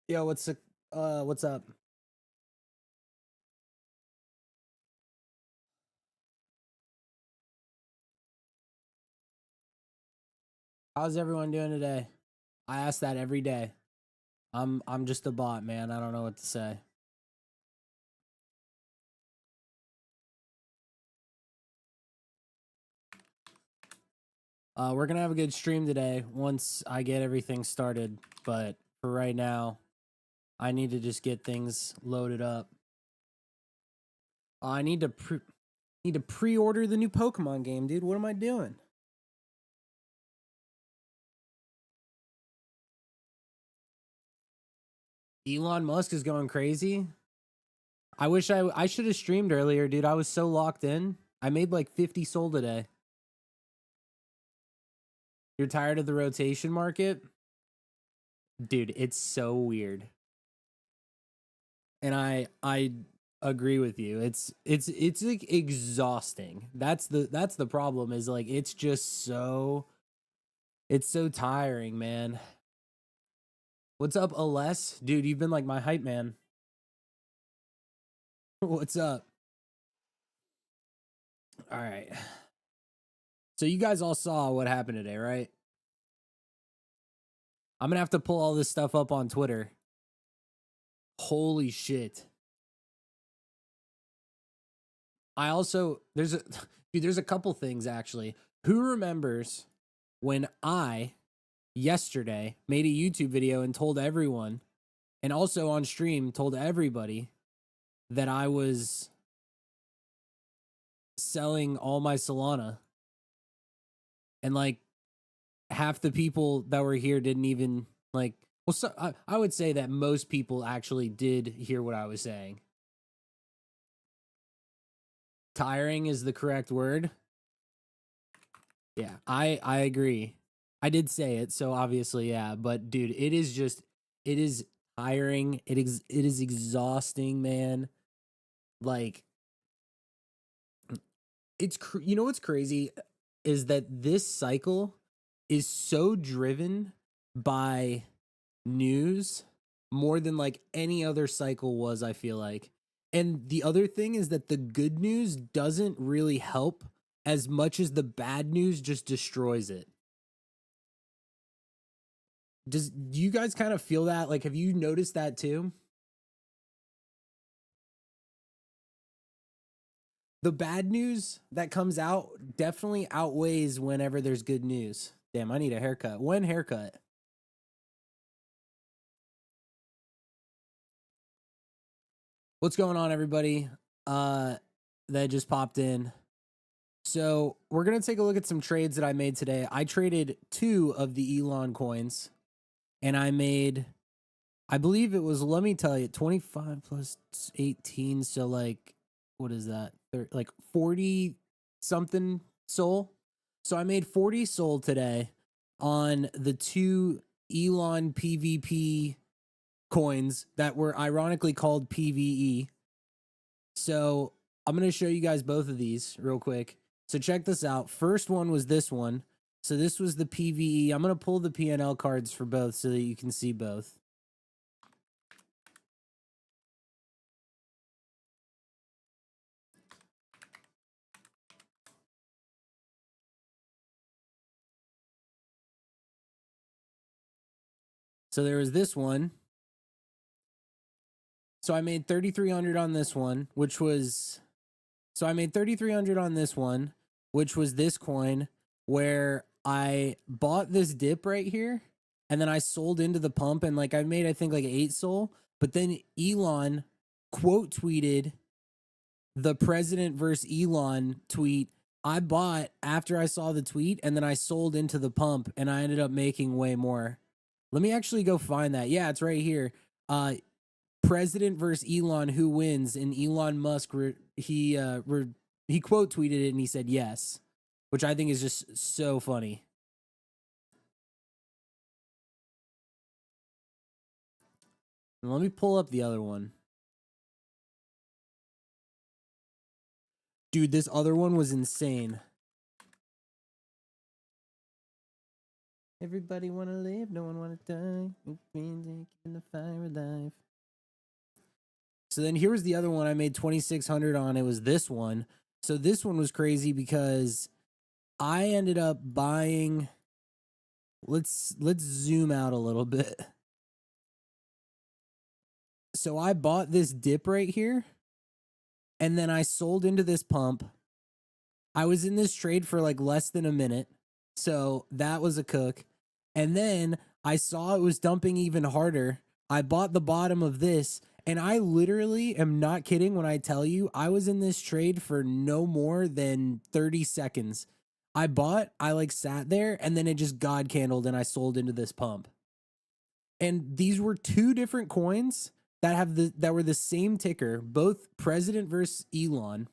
Yo, what's up? How's everyone doing today? I ask that every day. I'm just a bot, man. I don't know what to say. We're gonna have a good stream today once I get everything started, but for right now, I need to just get things loaded up. I need to pre-order the new Pokemon game, dude. What am I doing? Elon Musk is going crazy. I wish I should have streamed earlier, dude. I was so locked in. I made like 50 soul today. You're tired of the rotation market? Dude, it's so weird. And I agree with you. It's like exhausting. That's the problem is like it's just it's so tiring, man. What's up, Aless? Dude, you've been like my hype man. What's up? All right. So you guys all saw what happened today, right? I'm gonna have to pull all this stuff up on Twitter. Holy shit. I also there's a couple things actually. Who remembers when I yesterday made a YouTube video and told everyone, and also on stream told everybody that I was selling all my Solana, and like half the people that were here didn't even like. Well, so, I would say that most people actually did hear what I was saying. Tiring is the correct word. Yeah, I agree. I did say it, so obviously, yeah. But dude, it is tiring. It is exhausting, man. Like, you know what's crazy is that this cycle is so driven by news more than like any other cycle was, I feel like. And the other thing is that the good news doesn't really help as much as the bad news just destroys it. Do you guys kind of feel that? Like, have you noticed that too? The bad news that comes out definitely outweighs whenever there's good news. Damn, I need a haircut. One haircut. What's going on, everybody? That just popped in. So we're gonna take a look at some trades that I made today. I traded 2 of the Elon coins, and I made, I believe it was, let me tell you, 25 plus 18. So like, what is that? Like 40 something soul. So I made 40 soul today on the 2 Elon PvP coins that were ironically called PvE. So I'm going to show you guys both of these real quick. So check this out. First one was this one. So this was the PvE. I'm going to pull the PNL cards for both so that you can see both. So there was this one. So I made 3,300 on this one, which was, so I made 3,300 on this one, which was this coin where I bought this dip right here and then I sold into the pump and like I made, I think like 8 soul, but then Elon quote tweeted the president versus Elon tweet. I bought after I saw the tweet and then I sold into the pump and I ended up making way more. Let me actually go find that. Yeah, it's right here. President versus Elon, who wins? And Elon Musk, he quote tweeted it and he said yes, which I think is just so funny. And let me pull up the other one. Dude, this other one was insane. Everybody want to live, no one want to die. In the fire alive. So then here was the other one I made 2,600 on. It was this one. So this one was crazy because I ended up buying. Let's zoom out a little bit. So I bought this dip right here, and then I sold into this pump. I was in this trade for like less than a minute, so that was a cook. And then I saw it was dumping even harder. I bought the bottom of this, and I literally am not kidding when I tell you I was in this trade for no more than 30 seconds. I bought, I like sat there, and then it just God candled, and I sold into this pump. And these were two different coins that were the same ticker, both President versus Elon.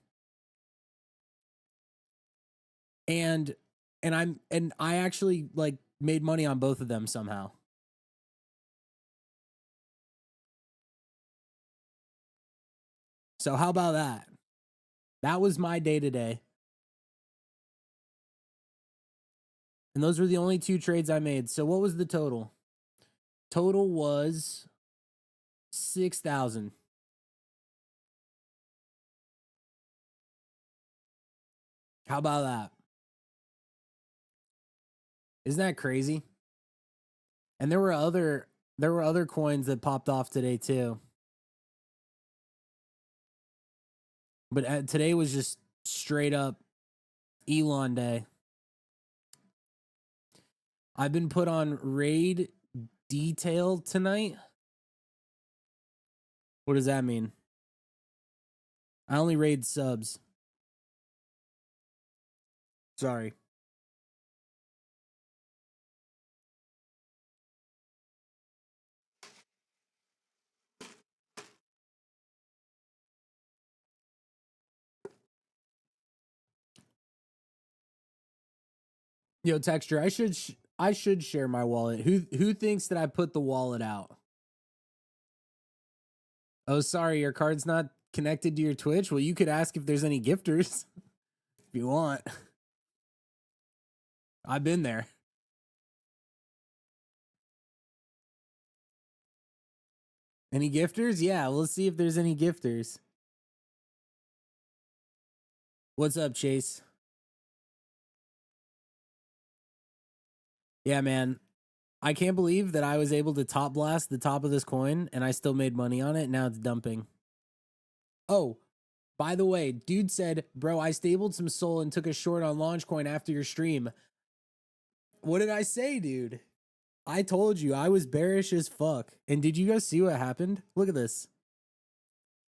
And I actually like made money on both of them somehow. So how about that? That was my day today. And those were the only two trades I made. So what was the total? Total was 6,000. How about that? Isn't that crazy? And there were other coins that popped off today too. But today was just straight up Elon day. I've been put on raid detail tonight. What does that mean? I only raid subs. Sorry. Yo, Texture, I should share my wallet. Who thinks that I put the wallet out? Oh, sorry, your card's not connected to your Twitch. Well, you could ask if there's any gifters if you want. I've been there. Any gifters? Yeah, let's see if there's any gifters. What's up, Chase? Yeah, man. I can't believe that I was able to top blast the top of this coin and I still made money on it. Now it's dumping. Oh, by the way, dude said, bro, I stabled some SOL and took a short on Launchcoin after your stream. What did I say, dude? I told you I was bearish as fuck. And did you guys see what happened? Look at this.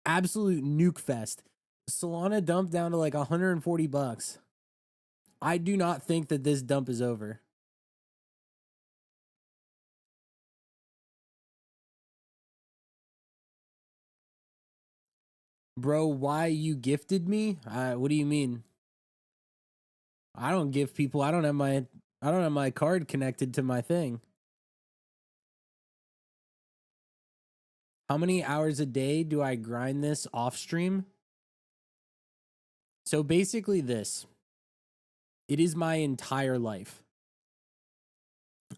Absolute nuke fest. Solana dumped down to like 140 bucks. I do not think that this dump is over. Bro, why you gifted me? What do you mean? I don't give people. I don't have my card connected to my thing. How many hours a day do I grind this off stream? So basically this. It is my entire life.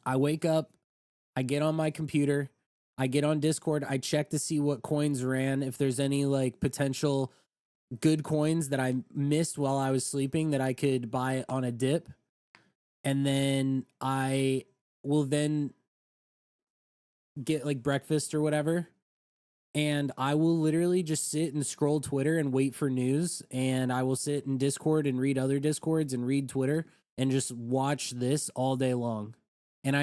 I wake up, I get on my computer, I get on Discord, I check to see what coins ran, if there's any like potential good coins that I missed while I was sleeping that I could buy on a dip. And then I will then get like breakfast or whatever. And I will literally just sit and scroll Twitter and wait for news. And I will sit in Discord and read other Discords and read Twitter and just watch this all day long. And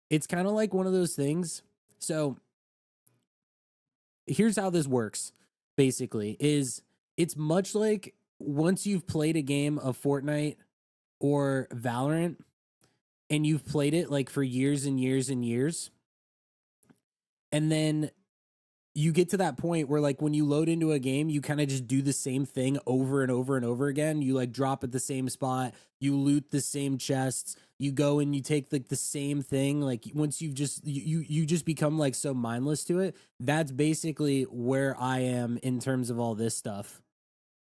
it's kind of like one of those things. So here's how this works, basically, is it's much like once you've played a game of Fortnite or Valorant and you've played it like for years and years and years. And then you get to that point where like when you load into a game, you kind of just do the same thing over and over and over again. You like drop at the same spot, you loot the same chests, you go and you take like the same thing. Like once you've just you just become like so mindless to it. That's basically where I am in terms of all this stuff.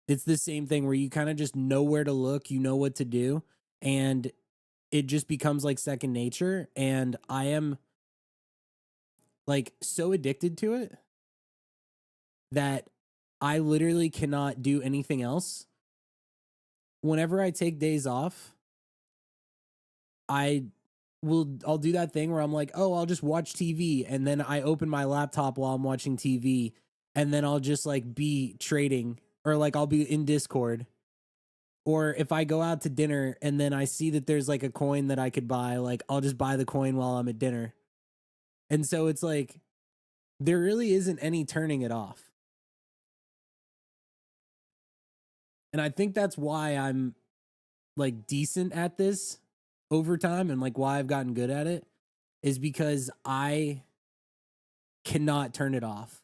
It's the same thing where you kind of just know where to look, you know what to do, and it just becomes like second nature, and I am like so addicted to it that I literally cannot do anything else. Whenever I take days off, I'll do that thing where I'm like, oh, I'll just watch TV, and then I open my laptop while I'm watching TV, and then I'll just like be trading, or like I'll be in Discord. Or if I go out to dinner and then I see that there's like a coin that I could buy, like I'll just buy the coin while I'm at dinner. And so it's like there really isn't any turning it off. And I think that's why I'm like decent at this over time, and like why I've gotten good at it is because I cannot turn it off.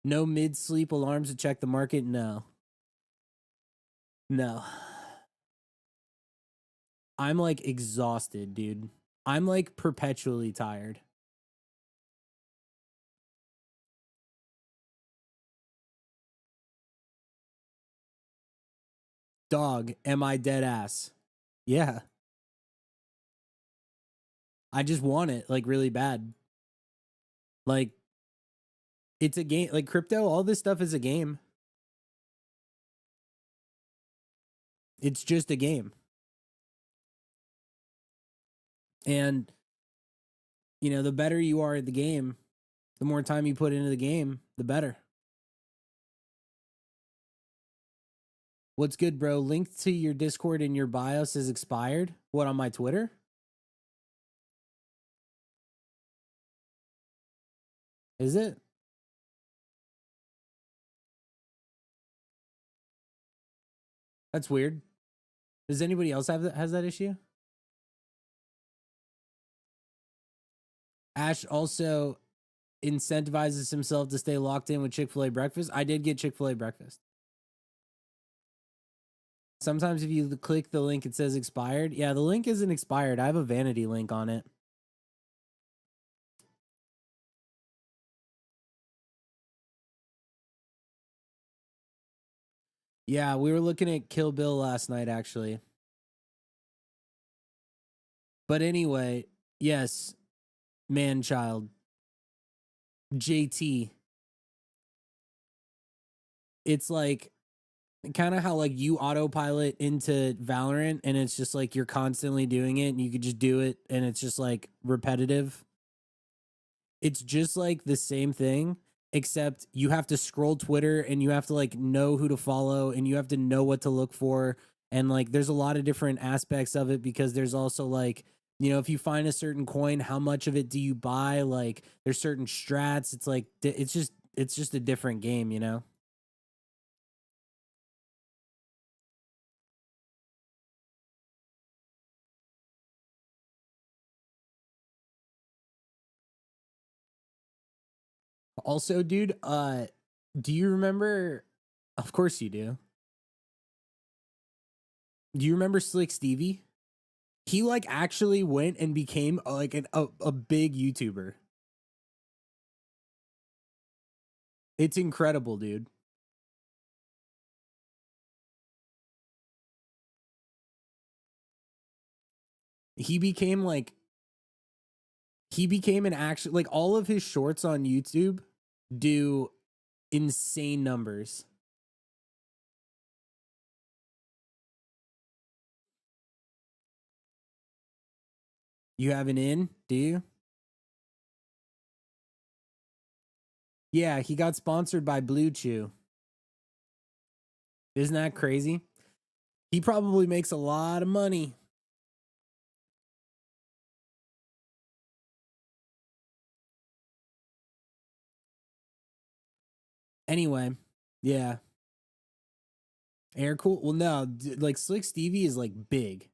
No mid-sleep alarms to check the market. No. I'm like exhausted, dude. I'm like perpetually tired. Dog, am I dead ass? Yeah. I just want it like really bad. Like it's a game, like crypto, all this stuff is a game. It's just a game. And the better you are at the game, the more time you put into the game, the better. What's good, bro? Link to your Discord in your bio says expired. What, on my Twitter? Is it? That's weird. Does anybody else has that issue? Ash also incentivizes himself to stay locked in with Chick-fil-A breakfast. I did get Chick-fil-A breakfast. Sometimes if you click the link, it says expired. Yeah, the link isn't expired. I have a vanity link on it. Yeah, we were looking at Kill Bill last night, actually. But anyway, yes, man child. JT. It's like kind of how like you autopilot into Valorant and it's just like you're constantly doing it and you could just do it and it's just like repetitive. It's just like the same thing, except you have to scroll Twitter and you have to like know who to follow and you have to know what to look for. And like there's a lot of different aspects of it because there's also like, if you find a certain coin, how much of it do you buy? Like there's certain strats. It's like it's just a different game. Also, dude, do you remember, of course you do. Do you remember Slick Stevie? He like actually went and became like a big YouTuber. It's incredible, dude. He became like he became an actual like all of his shorts on YouTube do insane numbers. You have an in, do you? Yeah, he got sponsored by Blue Chew. Isn't that crazy? He probably makes a lot of money. Anyway, yeah. Air cool. Well, no, like Slick Stevie is like big.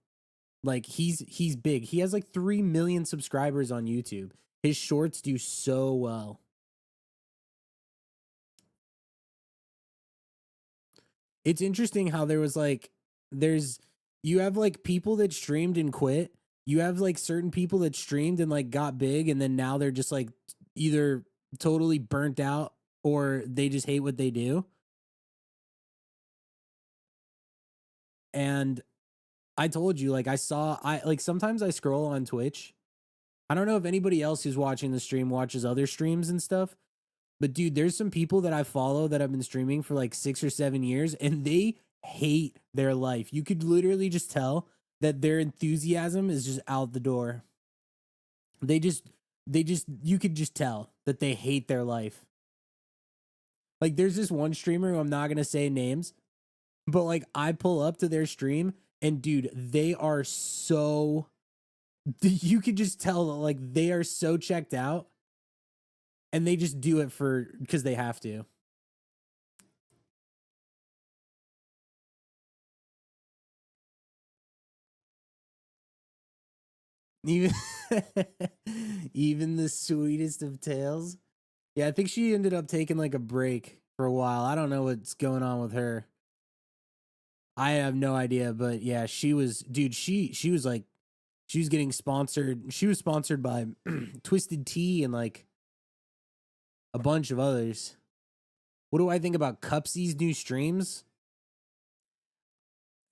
Like he's big. He has like 3 million subscribers on YouTube. His shorts do so well. It's interesting how there was like there's you have like people that streamed and quit. You have like certain people that streamed and like got big and then now they're just like either totally burnt out or they just hate what they do. And I told you, like sometimes I scroll on Twitch. I don't know if anybody else who's watching the stream watches other streams and stuff, but dude, there's some people that I follow that have been streaming for like 6 or 7 years and they hate their life. You could literally just tell that their enthusiasm is just out the door. They just you could just tell that they hate their life. Like there's this one streamer who I'm not going to say names, but like I pull up to their stream and dude, they are so you could just tell that like they are so checked out and they just do it for because they have to. Even even the sweetest of tales. Yeah, I think she ended up taking like a break for a while. I don't know what's going on with her. I have no idea, but yeah, she was dude, she was like she was getting sponsored. She was sponsored by Twisted Tea and like a bunch of others. What do I think about Cupsy's new streams?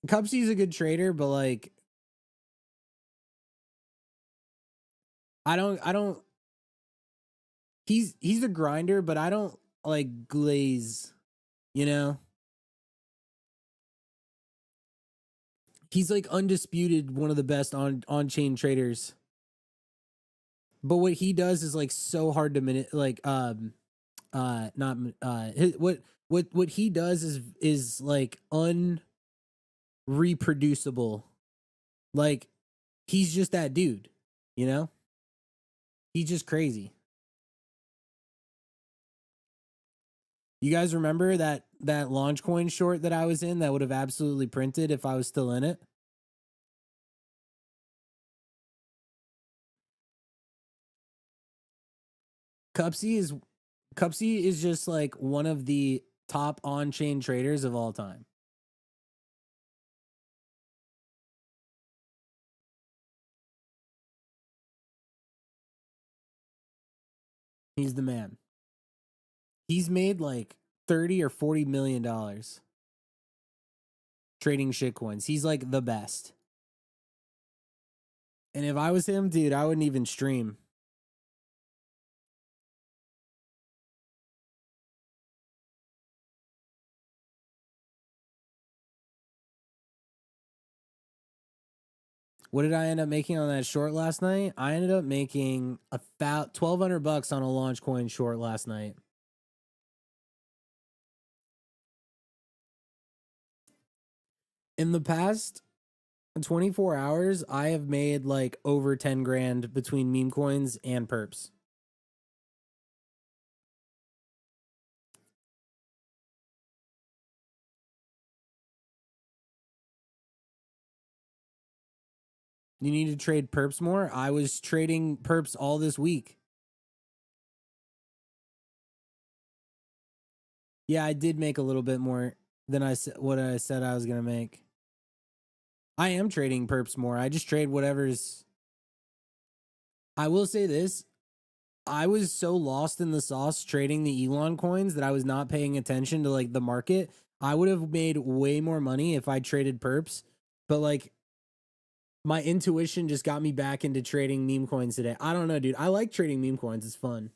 Cupsy's a good trader, but like I don't he's a grinder, but I don't like glaze, you know? He's like undisputed one of the best on-chain traders. But what he does is like so hard to not what he does is like unreproducible. Like he's just that dude, you know? He's just crazy. You guys remember that launch coin short that I was in that would have absolutely printed if I was still in it? Cupsy is Cupsy is just like one of the top on-chain traders of all time. He's the man. He's made like 30 or 40 million dollars trading shitcoins. He's like the best. And if I was him, dude, I wouldn't even stream. What did I end up making on that short last night? I ended up making about $1,200 on a launch coin short last night. In the past 24 hours, I have made like over 10 grand between meme coins and perps. You need to trade perps more? I was trading perps all this week. Yeah, I did make a little bit more than what I said I was going to make. I am trading perps more. I just trade whatever's. I will say this. I was so lost in the sauce trading the Elon coins that I was not paying attention to like the market. I would have made way more money if I traded perps, but like my intuition just got me back into trading meme coins today. I don't know, dude. I like trading meme coins. It's fun.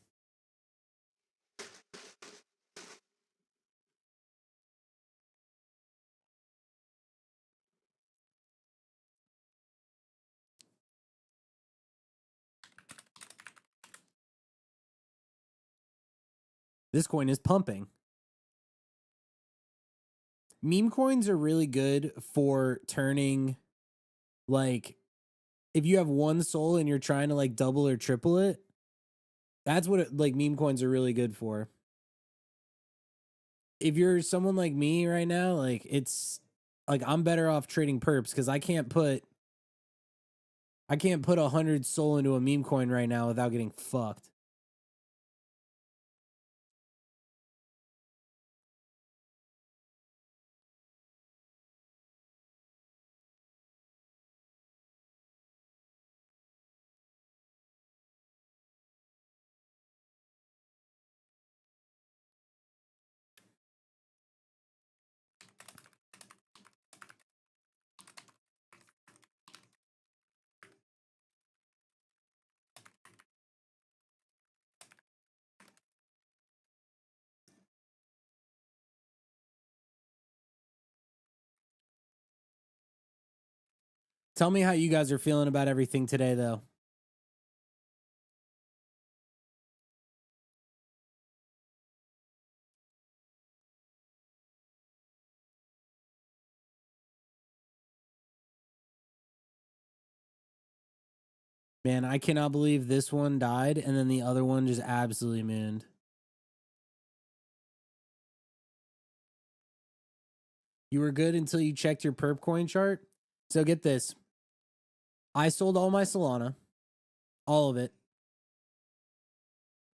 This coin is pumping. Meme coins are really good for turning like if you have one soul and you're trying to like double or triple it. That's what like meme coins are really good for. If you're someone like me right now, like it's like I'm better off trading perps because I can't put 100 soul into a meme coin right now without getting fucked. Tell me how you guys are feeling about everything today, though. Man, I cannot believe this one died and then the other one just absolutely mooned. You were good until you checked your perp coin chart. So get this. I sold all my Solana, all of it,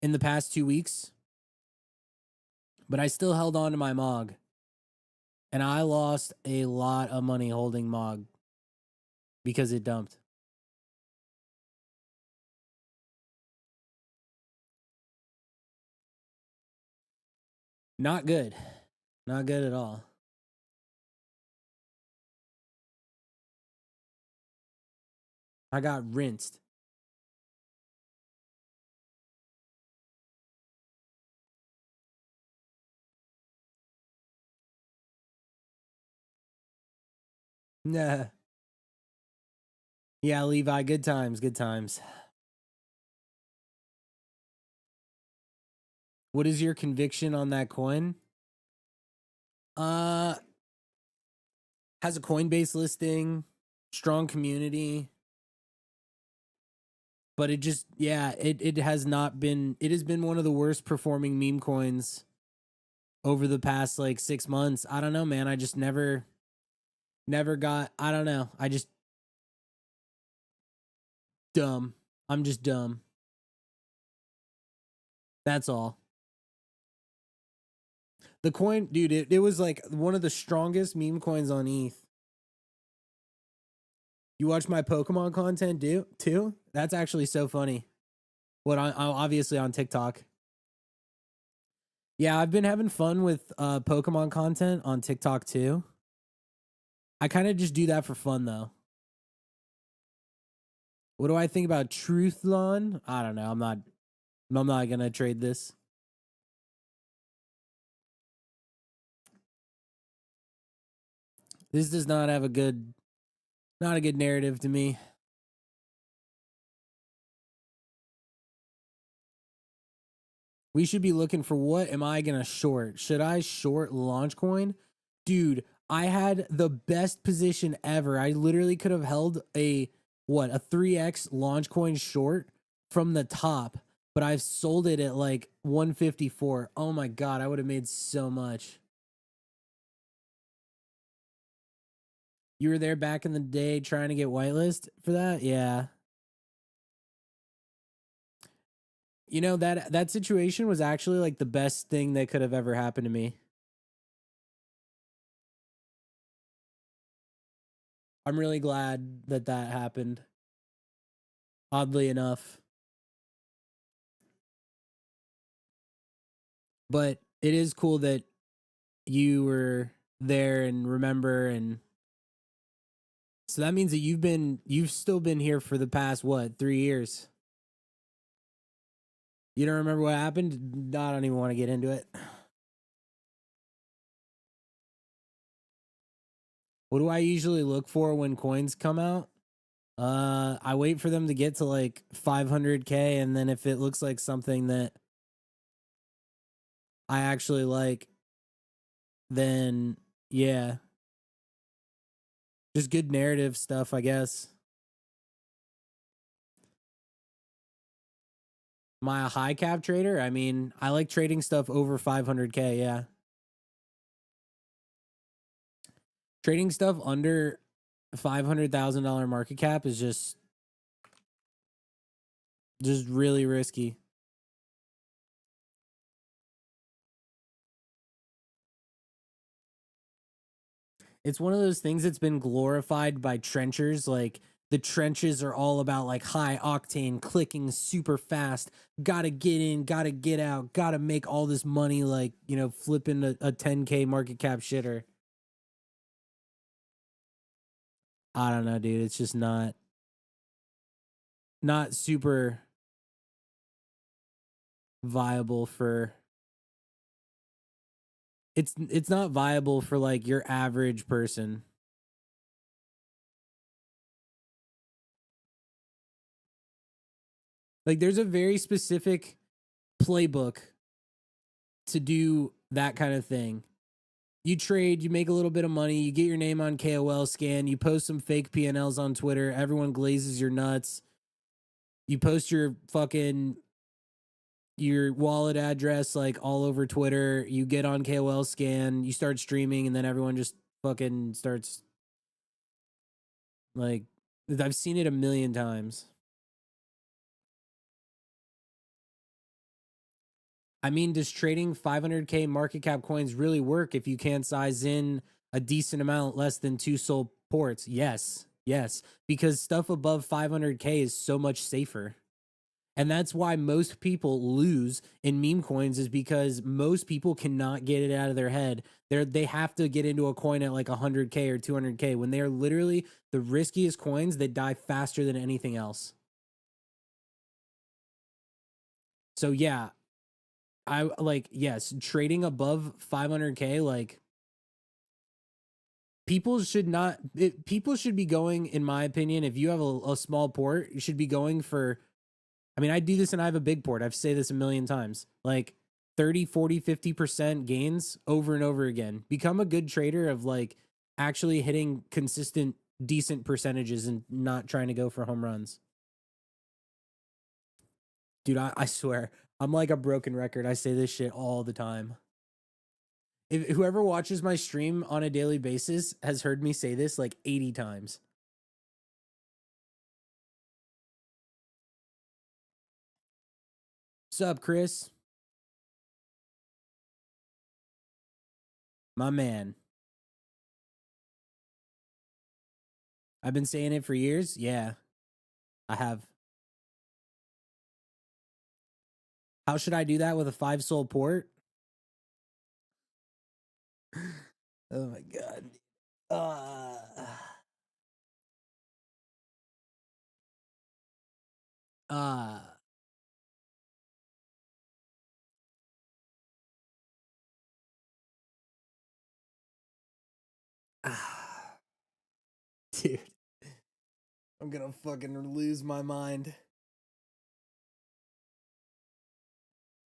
in the past 2 weeks, but I still held on to my MOG. And I lost a lot of money holding MOG because it dumped. Not good. Not good at all. I got rinsed. Nah. Yeah, Levi, good times, good times. What is your conviction on that coin? Has a Coinbase listing, strong community, but it just it has not been, it has been one of the worst performing meme coins over the past like 6 months. I don't know, man. I just never got, I don't know. I just dumb. I'm just dumb. That's all. The coin, dude, it was like one of the strongest meme coins on ETH. You watch my Pokemon content too? That's actually so funny. What I'm obviously on TikTok. Yeah, I've been having fun with Pokemon content on TikTok too. I kind of just do that for fun though. What do I think about Truthlon? I don't know. I'm not gonna trade this. This does not have not a good narrative to me. We should be looking for, what am I gonna short? Should I short Launchcoin? Dude, I had the best position ever. I literally could have held a 3x Launchcoin short from the top, but I've sold it at like 154. Oh my god, I would have made so much. You were there back in the day trying to get whitelist for that? Yeah. You know, that situation was actually like the best thing that could have ever happened to me. I'm really glad that happened. Oddly enough. But it is cool that you were there and remember, and so that means that you've still been here for the past 3 years. You don't remember what happened? I don't even want to get into it. What do I usually look for when coins come out? I wait for them to get to like 500K, and then if it looks like something that I actually like, then yeah. Just good narrative stuff, I guess. Am I a high cap trader? I mean, I like trading stuff over 500K, yeah. Trading stuff under $500,000 market cap is just really risky. It's one of those things that's been glorified by trenchers. Like, the trenches are all about like high octane, clicking super fast, gotta get in, gotta get out, gotta make all this money, like, you know, flipping a 10K market cap shitter. I don't know, dude. It's just not super viable for, it's not viable for like your average person. Like there's a very specific playbook to do that kind of thing. You trade, you make a little bit of money, you get your name on KOL scan, you post some fake PNLs on Twitter, everyone glazes your nuts. You post your wallet address like all over Twitter, you get on KOL scan, you start streaming, and then everyone just fucking starts like I've seen it a million times. I mean, does trading 500K market cap coins really work if you can't size in a decent amount less than 2 sold ports? Yes. Yes. Because stuff above 500K is so much safer. And that's why most people lose in meme coins, is because most people cannot get it out of their head. They have to get into a coin at like 100K or 200K when they are literally the riskiest coins that die faster than anything else. So yeah, I like, yes, trading above 500K, like people should be going, in my opinion, if you have a small port, you should be going for, I mean, I do this and I have a big port. I've said this a million times, like 30, 40, 50% gains over and over again. Become a good trader of like actually hitting consistent, decent percentages and not trying to go for home runs. Dude, I swear, I'm like a broken record. I say this shit all the time. If whoever watches my stream on a daily basis has heard me say this like 80 times. Sup, Chris? My man. I've been saying it for years. Yeah, I have. How should I do that with a 5 soul port? Oh my god. Uh, uh, dude, I'm gonna fucking lose my mind.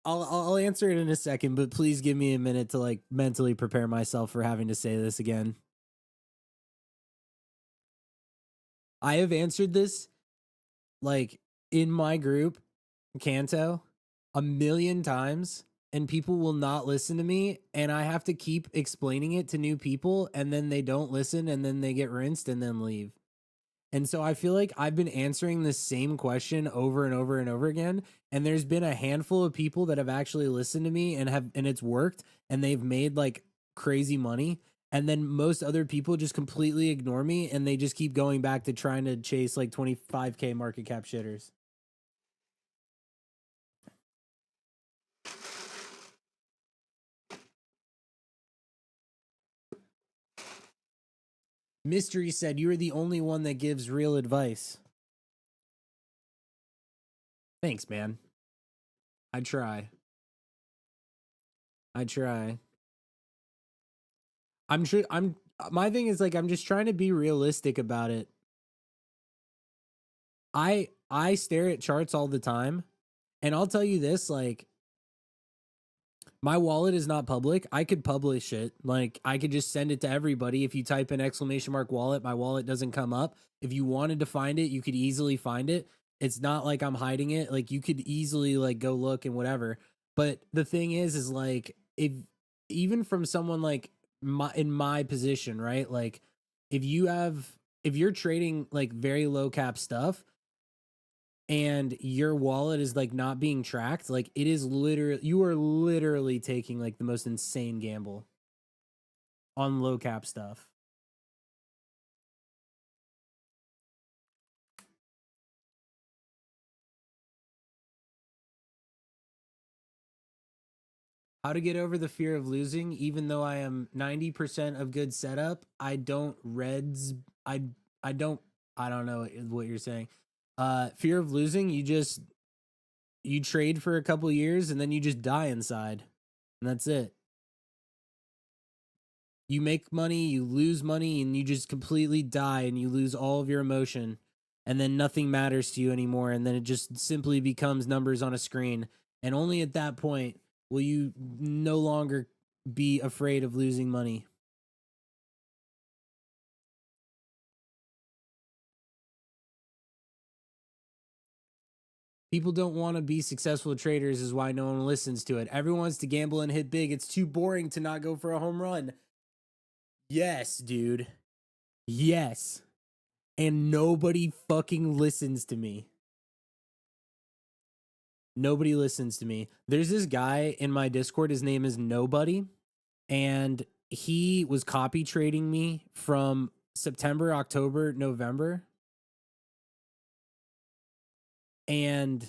I'll answer it in a second, but please give me a minute to like mentally prepare myself for having to say this again. I have answered this like in my group, Kanto, a million times, and people will not listen to me, and I have to keep explaining it to new people, and then they don't listen, and then they get rinsed and then leave. And so I feel like I've been answering the same question over and over and over again. And there's been a handful of people that have actually listened to me and it's worked, and they've made like crazy money. And then most other people just completely ignore me and they just keep going back to trying to chase like 25K market cap shitters. Mystery said, "You are the only one that gives real advice." Thanks, man. I try. I try. I'm sure my thing is like I'm just trying to be realistic about it. I stare at charts all the time, and I'll tell you this, like my wallet is not public. I could publish it. Like I could just send it to everybody. If you type in !wallet, my wallet doesn't come up. If you wanted to find it, you could easily find it. It's not like I'm hiding it. Like you could easily like go look and whatever. But the thing is like if even from someone like in my position, right? Like if you're trading like very low cap stuff, and your wallet is like not being tracked, like it is literally, you are literally taking like the most insane gamble on low cap stuff. How to get over the fear of losing? Even though I am 90% of good setup, I don't reds. I don't. I don't know what you're saying. Fear of losing. You trade for a couple years and then you just die inside, and that's it. You make money, you lose money, and you just completely die and you lose all of your emotion. and then nothing matters to you anymore, and then it just simply becomes numbers on a screen. And only at that point will you no longer be afraid of losing money. People don't want to be successful traders, is why no one listens to it. Everyone wants to gamble and hit big. It's too boring to not go for a home run. Yes, dude. Yes. And nobody fucking listens to me. Nobody listens to me. There's this guy in my Discord. His name is Nobody. And he was copy trading me from September, October, November. And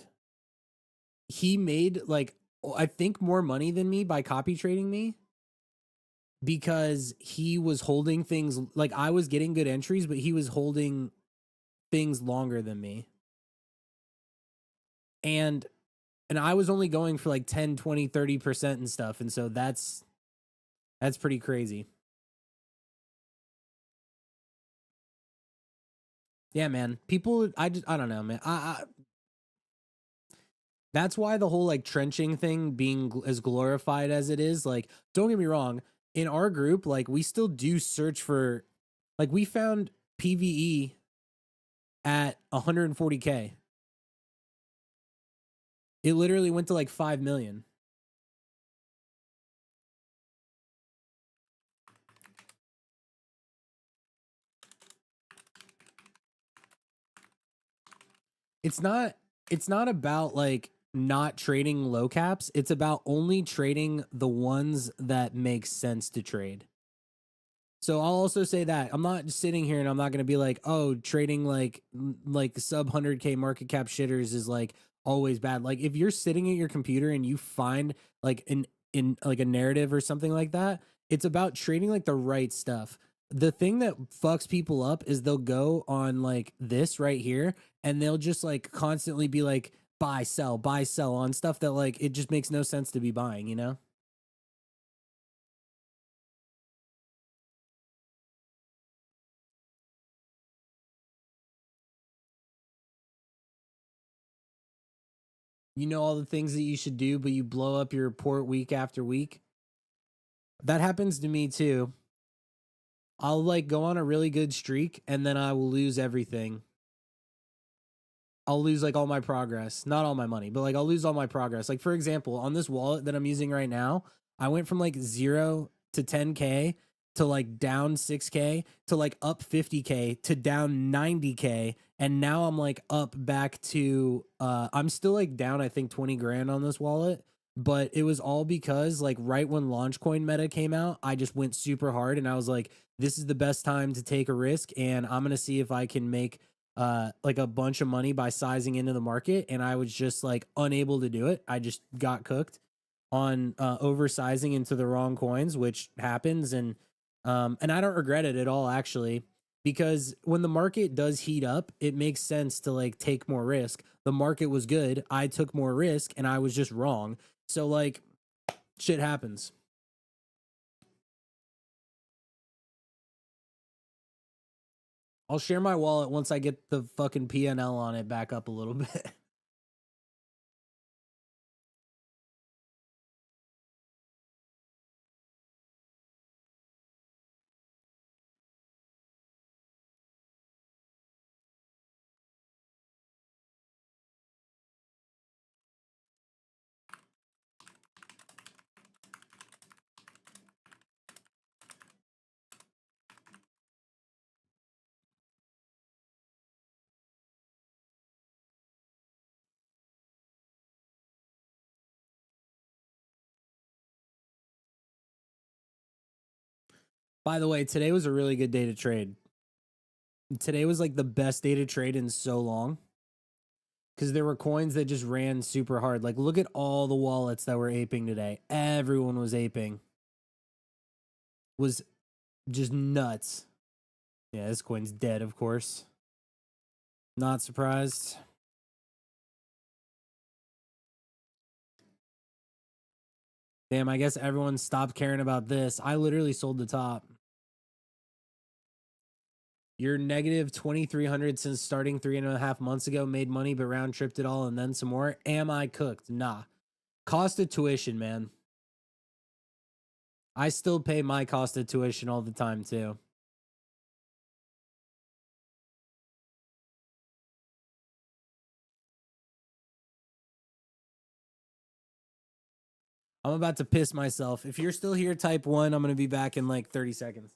he made like, I think, more money than me by copy trading me, because he was holding things, like I was getting good entries, but he was holding things longer than me. And I was only going for like 10, 20, 30% and stuff. And so that's pretty crazy. Yeah, man. People, I don't know, man. That's why the whole like trenching thing being as glorified as it is, like, don't get me wrong, in our group, like, we still do search for, like, we found PVE at 140K. It literally went to like 5 million. It's not about like not trading low caps. It's about only trading the ones that make sense to trade. So I'll also say that I'm not just sitting here and I'm not going to be like, oh, trading like sub 100K market cap shitters is like always bad. Like, if you're sitting at your computer and you find like in like a narrative or something like that, it's about trading like the right stuff. The thing that fucks people up is they'll go on like this right here and they'll just like constantly be like buy, sell on stuff that like it just makes no sense to be buying, you know? You know all the things that you should do, but you blow up your report week after week. That happens to me too. I'll like go on a really good streak and then I will lose everything. I'll lose like all my progress, not all my money, but like I'll lose all my progress. Like, for example, on this wallet that I'm using right now, I went from like 0 to 10K to like down 6K to like up 50K to down 90K. And now I'm like up back to, I'm still like down, I think 20 grand on this wallet, but it was all because like right when launch coin meta came out, I just went super hard and I was like, this is the best time to take a risk. And I'm going to see if I can make like a bunch of money by sizing into the market, and I was just like unable to do it. I just got cooked on oversizing into the wrong coins, which happens, and I don't regret it at all, actually, because when the market does heat up, it makes sense to like take more risk. The market was good, I took more risk, and I was just wrong. So like, shit happens. I'll share my wallet once I get the fucking PNL on it back up a little bit. By the way, today was a really good day to trade. Today was like the best day to trade in so long, because there were coins that just ran super hard. Like, look at all the wallets that were aping today. Everyone was aping. Was just nuts. Yeah, this coin's dead, of course. Not surprised. Damn, I guess everyone stopped caring about this. I literally sold the top. You're negative 2,300 since starting 3.5 months ago, made money, but round tripped it all and then some more. Am I cooked? Nah. Cost of tuition, man. I still pay my cost of tuition all the time, too. I'm about to piss myself. If you're still here, type 1. I'm going to be back in like 30 seconds.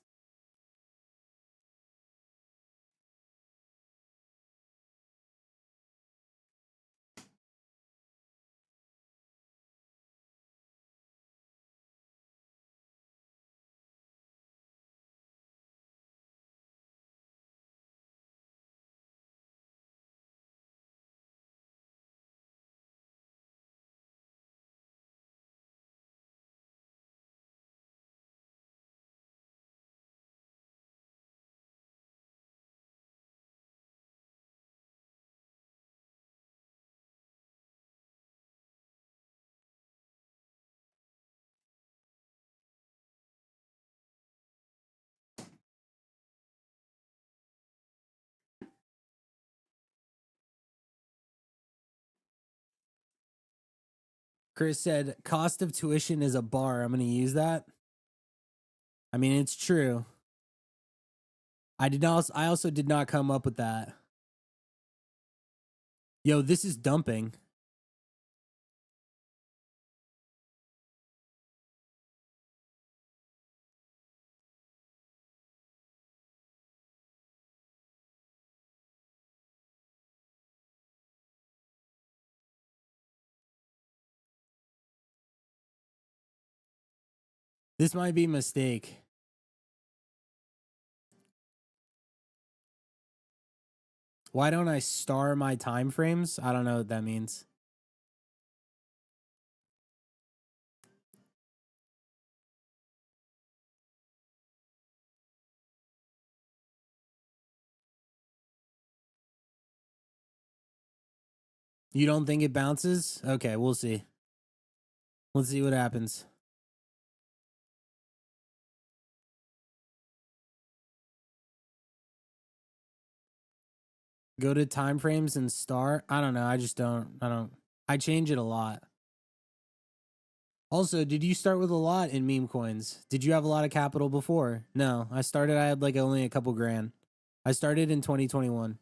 Chris said, cost of tuition is a bar. I'm going to use that. I mean, it's true. I also did not come up with that. Yo, this is dumping. This might be a mistake. Why don't I star my time frames? I don't know what that means. You don't think it bounces? Okay, we'll see. Let's see what happens. Go to time frames and star. I don't know. I change it a lot. Also, did you start with a lot in meme coins? Did you have a lot of capital before? No, I had like only a couple grand. I started in 2021.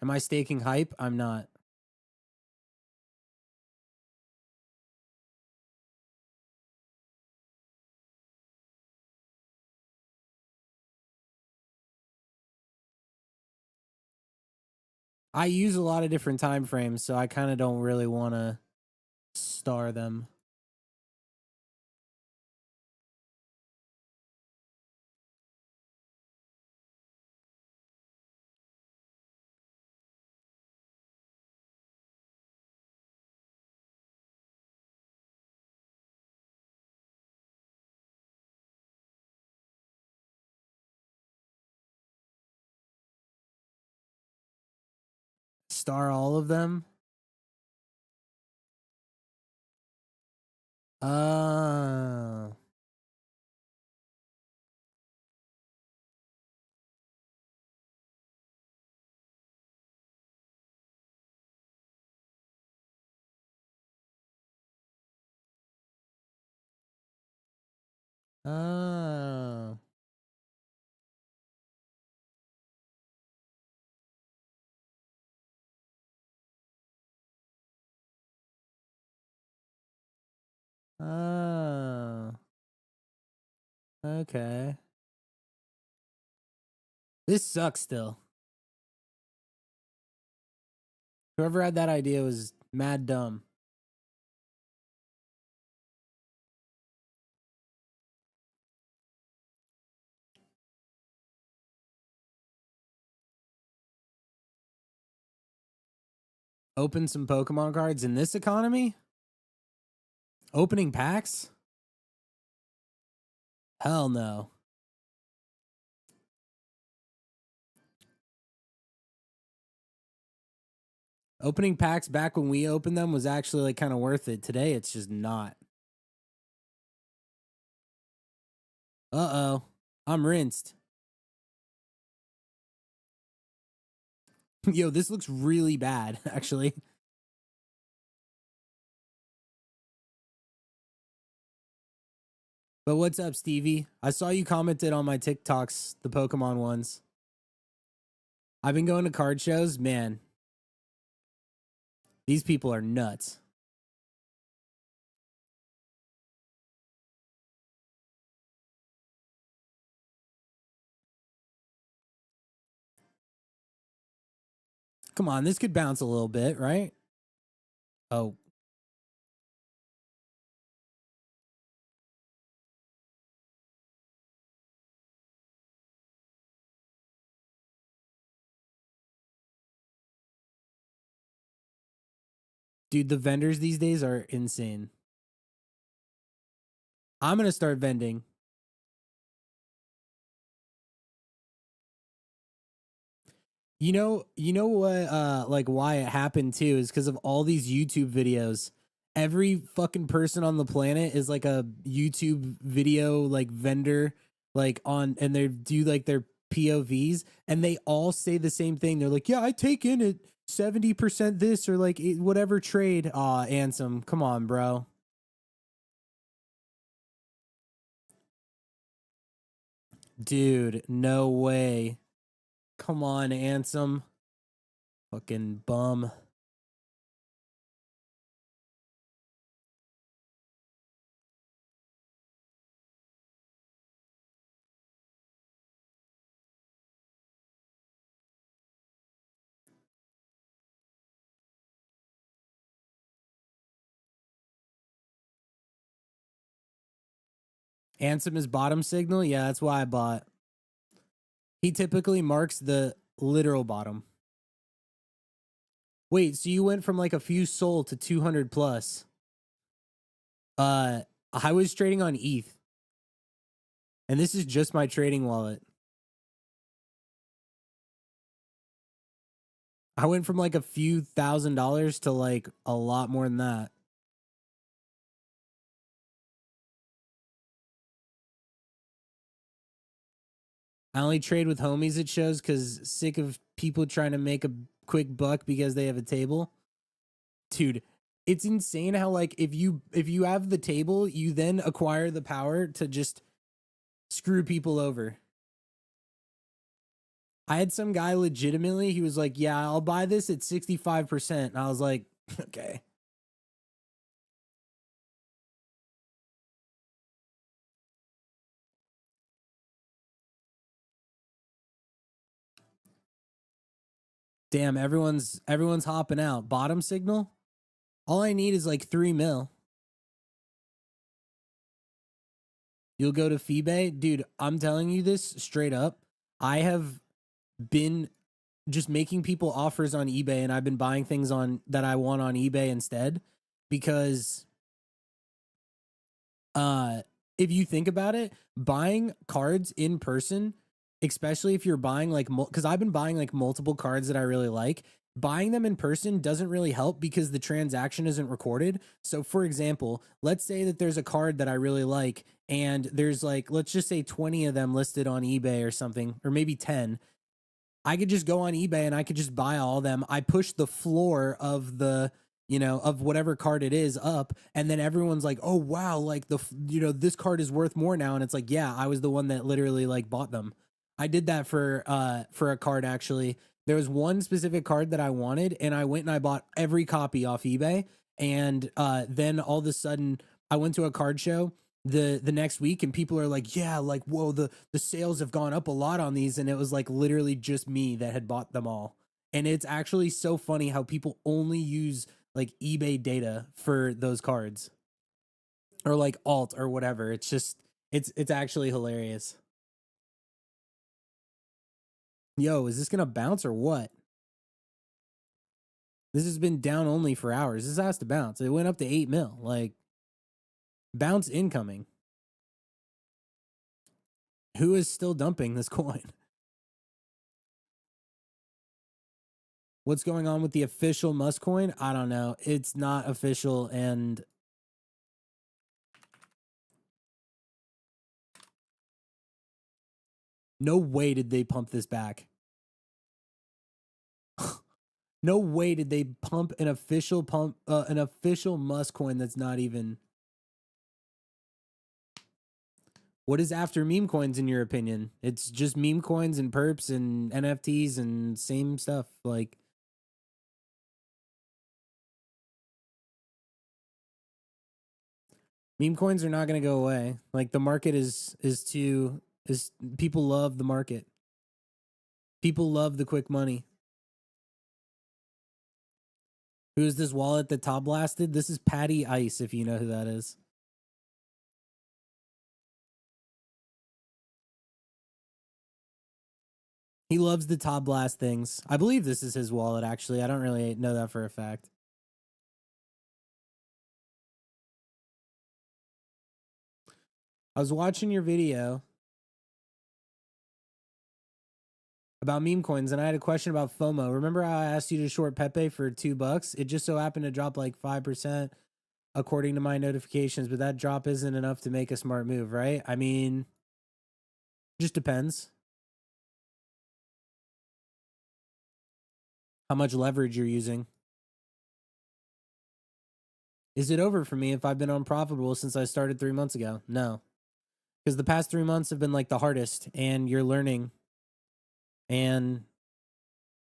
Am I staking hype? I'm not. I use a lot of different time frames, so I kind of don't really want to star them. Star all of them? Oh. Oh. Oh. Okay. This sucks still. Whoever had that idea was mad dumb. Open some Pokemon cards in this economy? Opening packs? Hell no. Opening packs back when we opened them was actually like kind of worth it. Today it's just not. Uh-oh. I'm rinsed. Yo, this looks really bad, actually. But what's up, Stevie? I saw you commented on my TikToks, the Pokemon ones. I've been going to card shows. Man, these people are nuts. Come on, this could bounce a little bit, right? Oh, dude, the vendors these days are insane. I'm going to start vending. You know what like why it happened too is because of all these YouTube videos. Every fucking person on the planet is like a YouTube video like vendor like on and they do like their POVs and they all say the same thing. They're like, "Yeah, I take in at 70% this or like whatever trade." Aw, Ansem, come on, bro. Dude, no way. Come on, Ansem. Fucking bum. Ansem is bottom signal. Yeah, that's why I bought. He typically marks the literal bottom. Wait, so you went from like a few sold to 200 plus. Uh, I was trading on ETH, and this is just my trading wallet. I went from like a few $1,000s to like a lot more than that. I only trade with homies at shows because sick of people trying to make a quick buck because they have a table. Dude, it's insane how like if you have the table, you then acquire the power to just screw people over. I had some guy legitimately, he was like, "Yeah, I'll buy this at 65%." And I was like, "Okay." Damn, everyone's hopping out. Bottom signal? All I need is like 3 mil. You'll go to Feebay? Dude, I'm telling you this straight up. I have been just making people offers on eBay and I've been buying things on that I want on eBay instead because uh if you think about it, buying cards in person, especially if you're buying like because I've been buying like multiple cards that I really like, buying them in person doesn't really help because the transaction isn't recorded. So for example, let's say that there's a card that I really like and there's like let's just say 20 of them listed on eBay or something, or maybe 10. I could just go on eBay and I could just buy all of them. I push the floor of the, of whatever card it is up, and then everyone's like, "Oh wow, like this card is worth more now." And it's like, "Yeah, I was the one that literally like bought them." I did that for a card actually. There was one specific card that I wanted and I went and I bought every copy off eBay, and then all of a sudden I went to a card show the next week and people are like, "Yeah, like whoa, the sales have gone up a lot on these," and it was like literally just me that had bought them all. And it's actually so funny how people only use like eBay data for those cards or like alt or whatever. It's just it's actually hilarious. Yo, is this gonna bounce or what? This has been down only for hours. This has to bounce. It went up to 8 mil. Like bounce incoming. Who is still dumping this coin? What's going on with the official Musk coin? I don't know. It's not official, and no way did they pump this back. No way did they pump an official Musk coin that's not even. What is after meme coins in your opinion? It's just meme coins and perps and NFTs and same stuff. Like, meme coins are not going to go away. Like, the market is people love the market. People love the quick money. Who's this wallet that top blasted? This is Patty Ice, if you know who that is. He loves the top blast things. I believe this is his wallet, actually. I don't really know that for a fact. I was watching your video about meme coins, and I had a question about FOMO. Remember how I asked you to short Pepe for $2? It just so happened to drop like 5% according to my notifications, but that drop isn't enough to make a smart move, right? I mean, just depends how much leverage you're using. Is it over for me if I've been unprofitable since I started 3 months ago? No, because the past 3 months have been like the hardest, and you're learning. And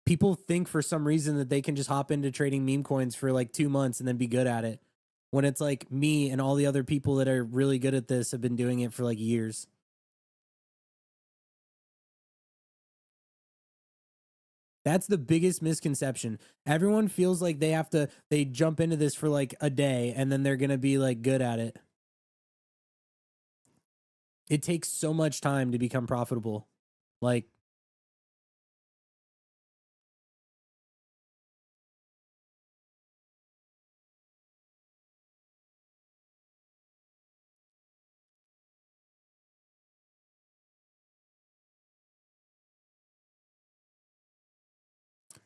people think for some reason that they can just hop into trading meme coins for like 2 months and then be good at it, when it's like me and all the other people that are really good at this have been doing it for like years. That's the biggest misconception. Everyone feels like they jump into this for like a day and then they're going to be like good at it. It takes so much time to become profitable. Like,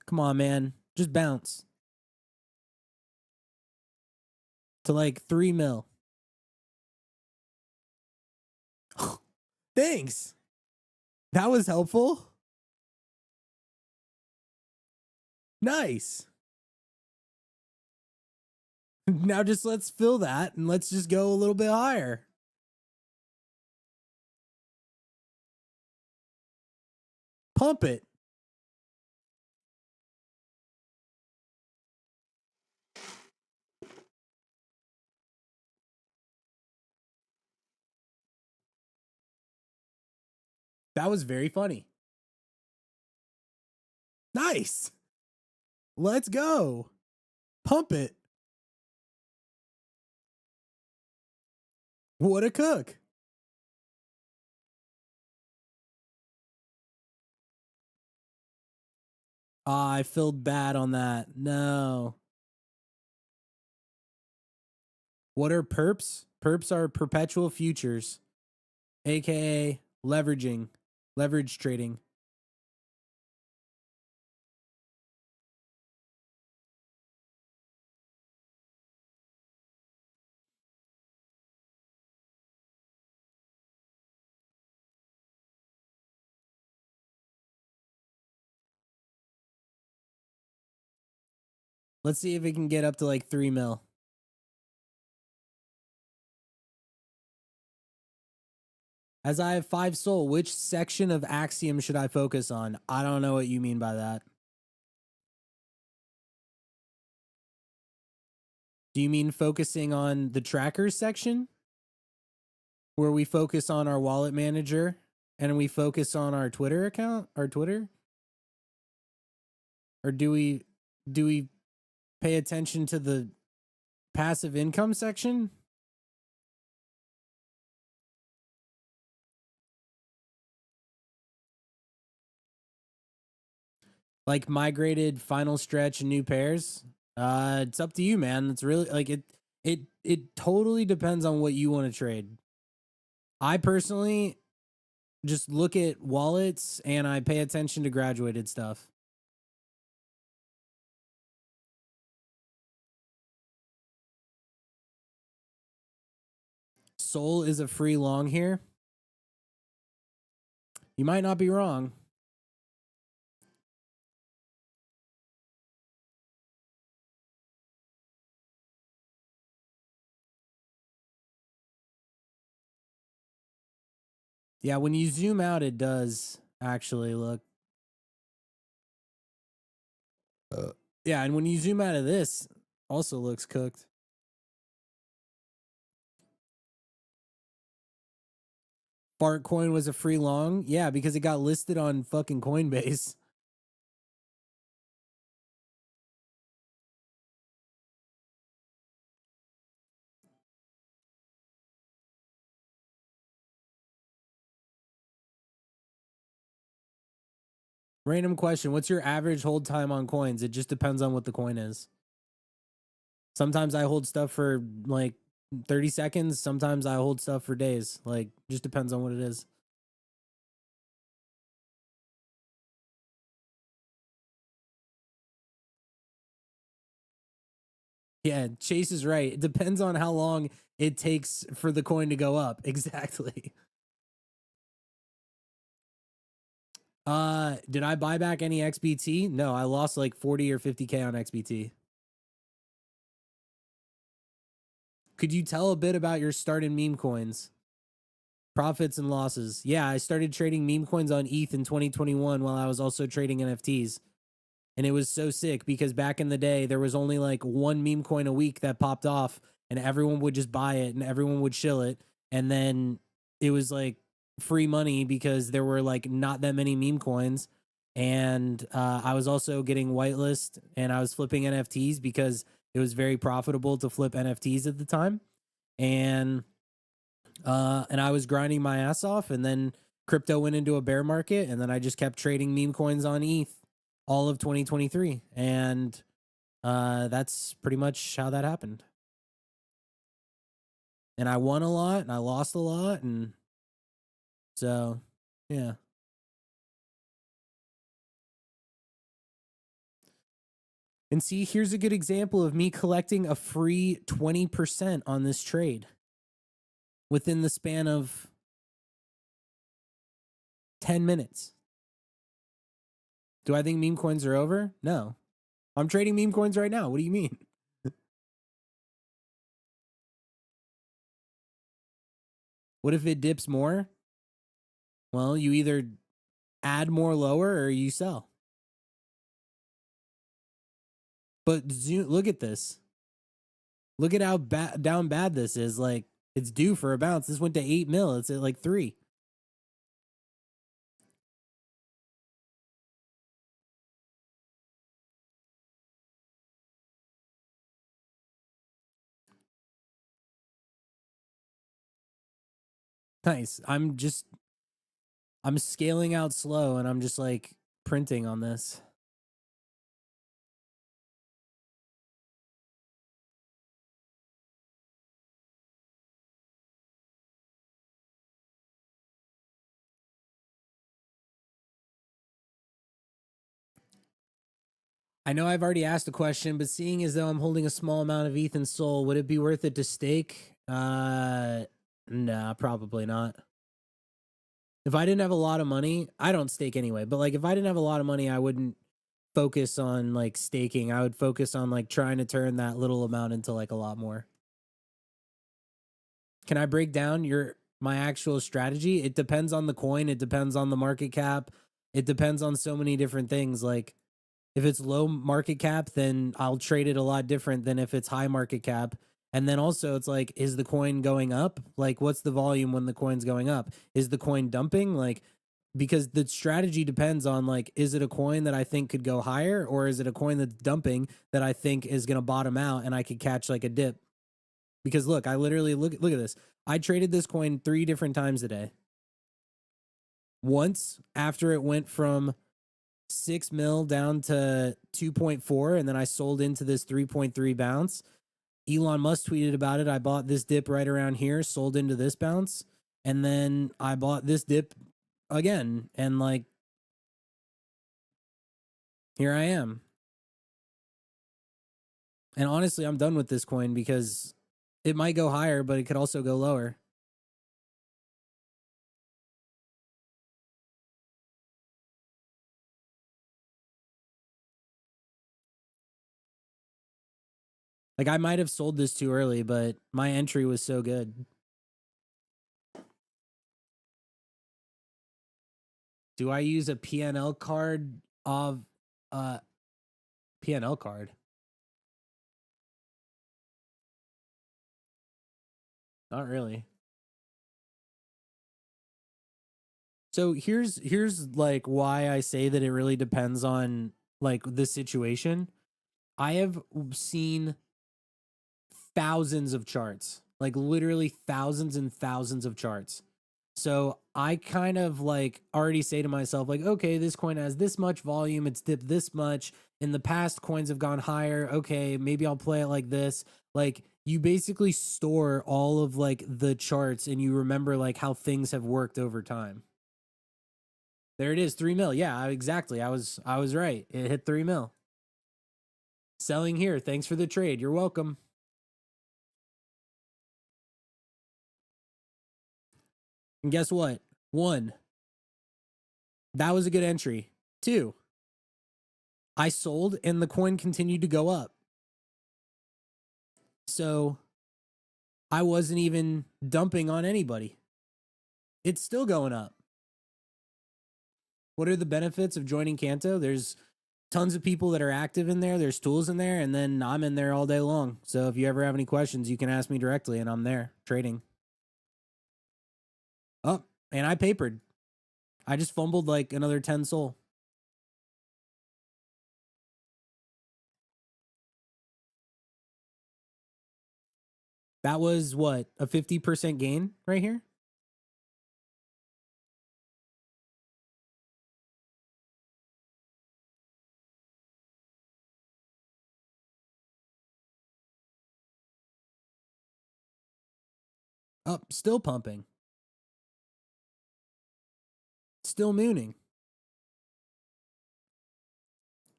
come on, man. Just bounce to like 3 mil. Thanks. That was helpful. Nice. Now just let's fill that and let's just go a little bit higher. Pump it. That was very funny. Nice. Let's go. Pump it. What a cook. I feel bad on that. No. What are perps? Perps are perpetual futures, aka leverage trading. Let's see if it can get up to like 3 mil. As I have 5 soul, which section of Axiom should I focus on? I don't know what you mean by that. Do you mean focusing on the trackers section? Where we focus on our wallet manager and we focus on our Twitter account, our Twitter? Or do we pay attention to the passive income section? Like migrated final stretch and new pairs? It's up to you, man. It's really like it totally depends on what you want to trade. I personally just look at wallets and I pay attention to graduated stuff. Sol is a free long here. You might not be wrong. Yeah, when you zoom out, it does actually look. Yeah, and when you zoom out of this, also looks cooked. Fart coin was a free long. Yeah, because it got listed on fucking Coinbase. Random question. What's your average hold time on coins? It just depends on what the coin is. Sometimes I hold stuff for like 30 seconds. Sometimes I hold stuff for days. Like, just depends on what it is. Yeah, Chase is right. It depends on how long it takes for the coin to go up. Exactly. Did I buy back any XBT? No, I lost like 40 or 50K on XBT. Could you tell a bit about your start in meme coins? Profits and losses. Yeah, I started trading meme coins on ETH in 2021 while I was also trading NFTs. And it was so sick because back in the day, there was only like one meme coin a week that popped off, and everyone would just buy it and everyone would shill it. And then it was like free money because there were like not that many meme coins. And I was also getting whitelist and I was flipping NFTs because it was very profitable to flip NFTs at the time. And I was grinding my ass off, and then crypto went into a bear market, and then I just kept trading meme coins on ETH all of 2023, and that's pretty much how that happened. And I won a lot, and I lost a lot, and so yeah. And see, here's a good example of me collecting a free 20% on this trade within the span of 10 minutes. Do I think meme coins are over? No. I'm trading meme coins right now. What do you mean? What if it dips more? Well, you either add more lower or you sell. But look at this. Look at how down bad this is. Like, it's due for a bounce. This went to 8 mil. It's at like 3. Nice. I'm scaling out slow and I'm just like printing on this. I know I've already asked a question, but seeing as though I'm holding a small amount of ETH and Sol, would it be worth it to stake? Nah, probably not. If I didn't have a lot of money, I don't stake anyway, but like if I didn't have a lot of money, I wouldn't focus on like staking. I would focus on like trying to turn that little amount into like a lot more. Can I break down my actual strategy? It depends on the coin, it depends on the market cap. It depends on so many different things. Like if it's low market cap, then I'll trade it a lot different than if it's high market cap. And then also it's like, is the coin going up? Like what's the volume when the coin's going up? Is the coin dumping? Like because the strategy depends on like, is it a coin that I think could go higher, or is it a coin that's dumping that I think is going to bottom out and I could catch like a dip? Because look, I literally look at this. I traded this coin 3 different times today. Once after it went from 6 mil down to 2.4, and then I sold into this 3.3 bounce. Elon Musk tweeted about it. I bought this dip right around here, sold into this bounce, and then I bought this dip again, and like here I am. And honestly, I'm done with this coin because it might go higher, but it could also go lower. Like I might have sold this too early, but my entry was so good. Do I use a PNL card of PNL card? Not really. So here's like why I say that it really depends on like the situation. I have seen thousands of charts, like literally thousands and thousands of charts. So I kind of like already say to myself, like, okay, this coin has this much volume, it's dipped this much. In the past, coins have gone higher. Okay, maybe I'll play it like this. Like you basically store all of like the charts and you remember like how things have worked over time. There it is, 3 mil. Yeah, exactly. I was right. It hit 3 mil. Selling here. Thanks for the trade. You're welcome. And guess what? 1, that was a good entry. 2, I sold and the coin continued to go up. So I wasn't even dumping on anybody. It's still going up. What are the benefits of joining Canto? There's tons of people that are active in there. There's tools in there, and then I'm in there all day long. So if you ever have any questions, you can ask me directly, and I'm there trading. Oh, and I papered. I just fumbled like another 10 soul. That was what, a 50% gain right here? Up, still pumping. Still mooning.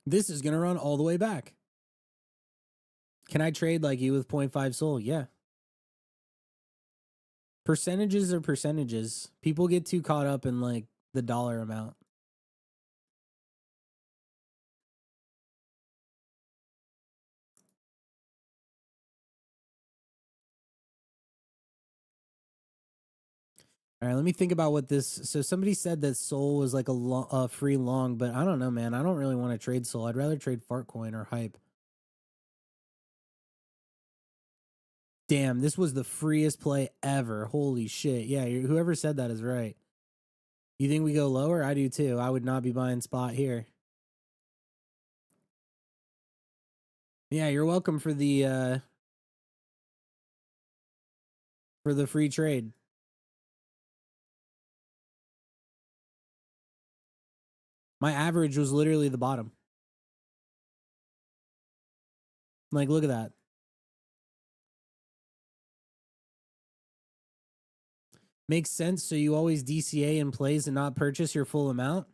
This is going to run all the way back. Can I trade like you with 0.5 soul? Yeah. Percentages are percentages. People get too caught up in like the dollar amount. All right, let me think about what this. So somebody said that Sol was like a free long, but I don't know, man. I don't really want to trade Sol. I'd rather trade Fartcoin or Hype. Damn, this was the freest play ever. Holy shit. Yeah, whoever said that is right. You think we go lower? I do too. I would not be buying spot here. Yeah, you're welcome for the free trade. My average was literally the bottom. Like, look at that. Makes sense. So you always DCA in plays and not purchase your full amount.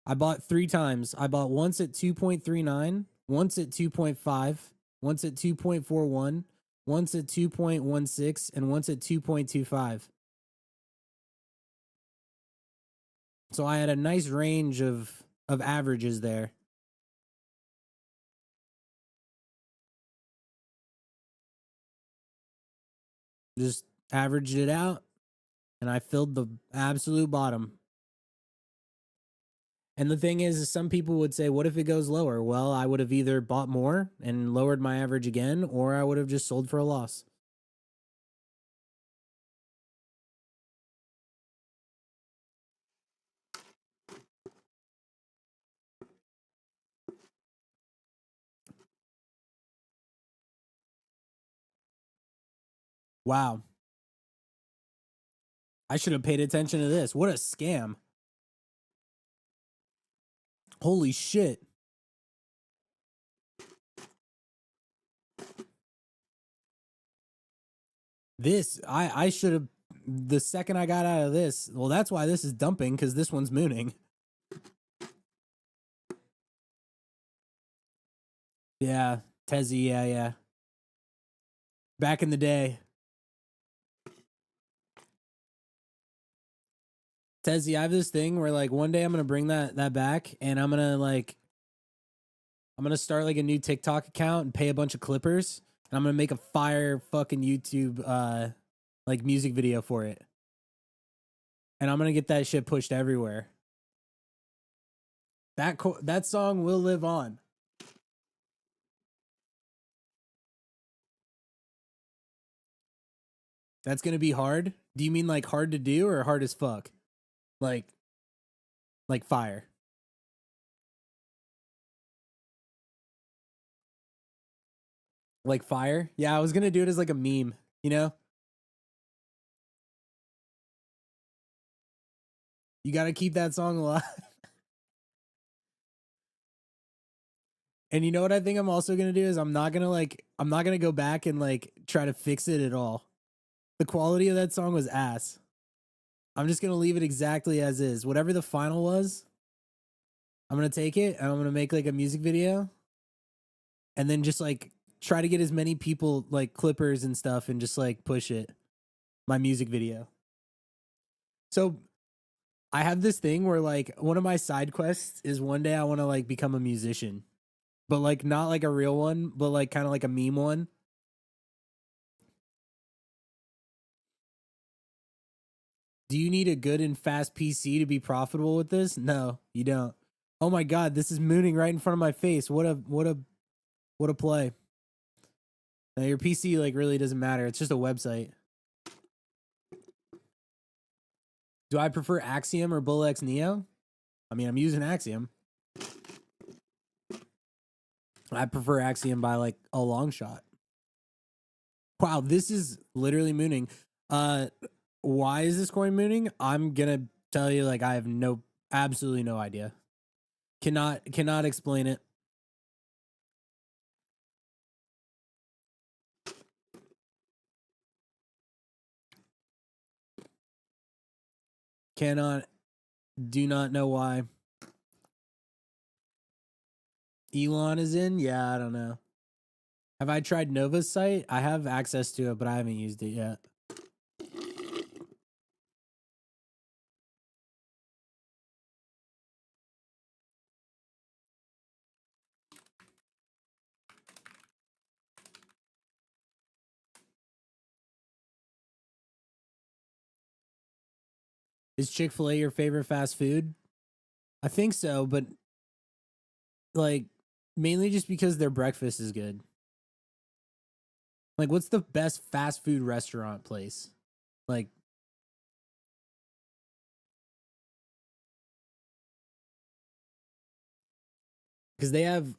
I bought 3 times. I bought once at 2.39, once at 2.5, once at 2.41, once at 2.16, and once at 2.25. So I had a nice range of averages there. Just averaged it out, and I filled the absolute bottom. And the thing is some people would say, what if it goes lower? Well, I would have either bought more and lowered my average again, or I would have just sold for a loss. Wow. I should have paid attention to this. What a scam. Holy shit. This, I should have, the second I got out of this, well, that's why this is dumping, because this one's mooning. Yeah, Tezzy, yeah. Back in the day. Tezzy, I have this thing where like one day I'm gonna bring that back, and I'm gonna start like a new TikTok account and pay a bunch of clippers, and I'm gonna make a fire fucking YouTube like music video for it. And I'm gonna get that shit pushed everywhere. That song will live on. That's gonna be hard. Do you mean like hard to do or hard as fuck? Like fire. Like fire? Yeah, I was gonna do it as like a meme, you know? You gotta keep that song alive. And you know what I think I'm also gonna do is I'm not gonna go back and like try to fix it at all. The quality of that song was ass. I'm just gonna leave it exactly as is. Whatever the final was, I'm gonna take it and I'm gonna make like a music video and then just like try to get as many people like clippers and stuff and just like push it. My music video. So I have this thing where like one of my side quests is one day I want to like become a musician. But like not like a real one, but like kind of like a meme one. Do you need a good and fast PC to be profitable with this? No, you don't. Oh my god, this is mooning right in front of my face. What a play. Now your PC like really doesn't matter. It's just a website. Do I prefer Axiom or BullX Neo? I mean, I'm using Axiom. I prefer Axiom by like a long shot. Wow, this is literally mooning. Why is this coin mooning? I'm gonna tell you like I have absolutely no idea. Cannot explain it. Do not know why. Elon is in? Yeah, I don't know. Have I tried Nova's site? I have access to it, but I haven't used it yet. Is Chick-fil-A your favorite fast food? I think so, but like mainly just because their breakfast is good. Like what's the best fast food restaurant place? Like because they have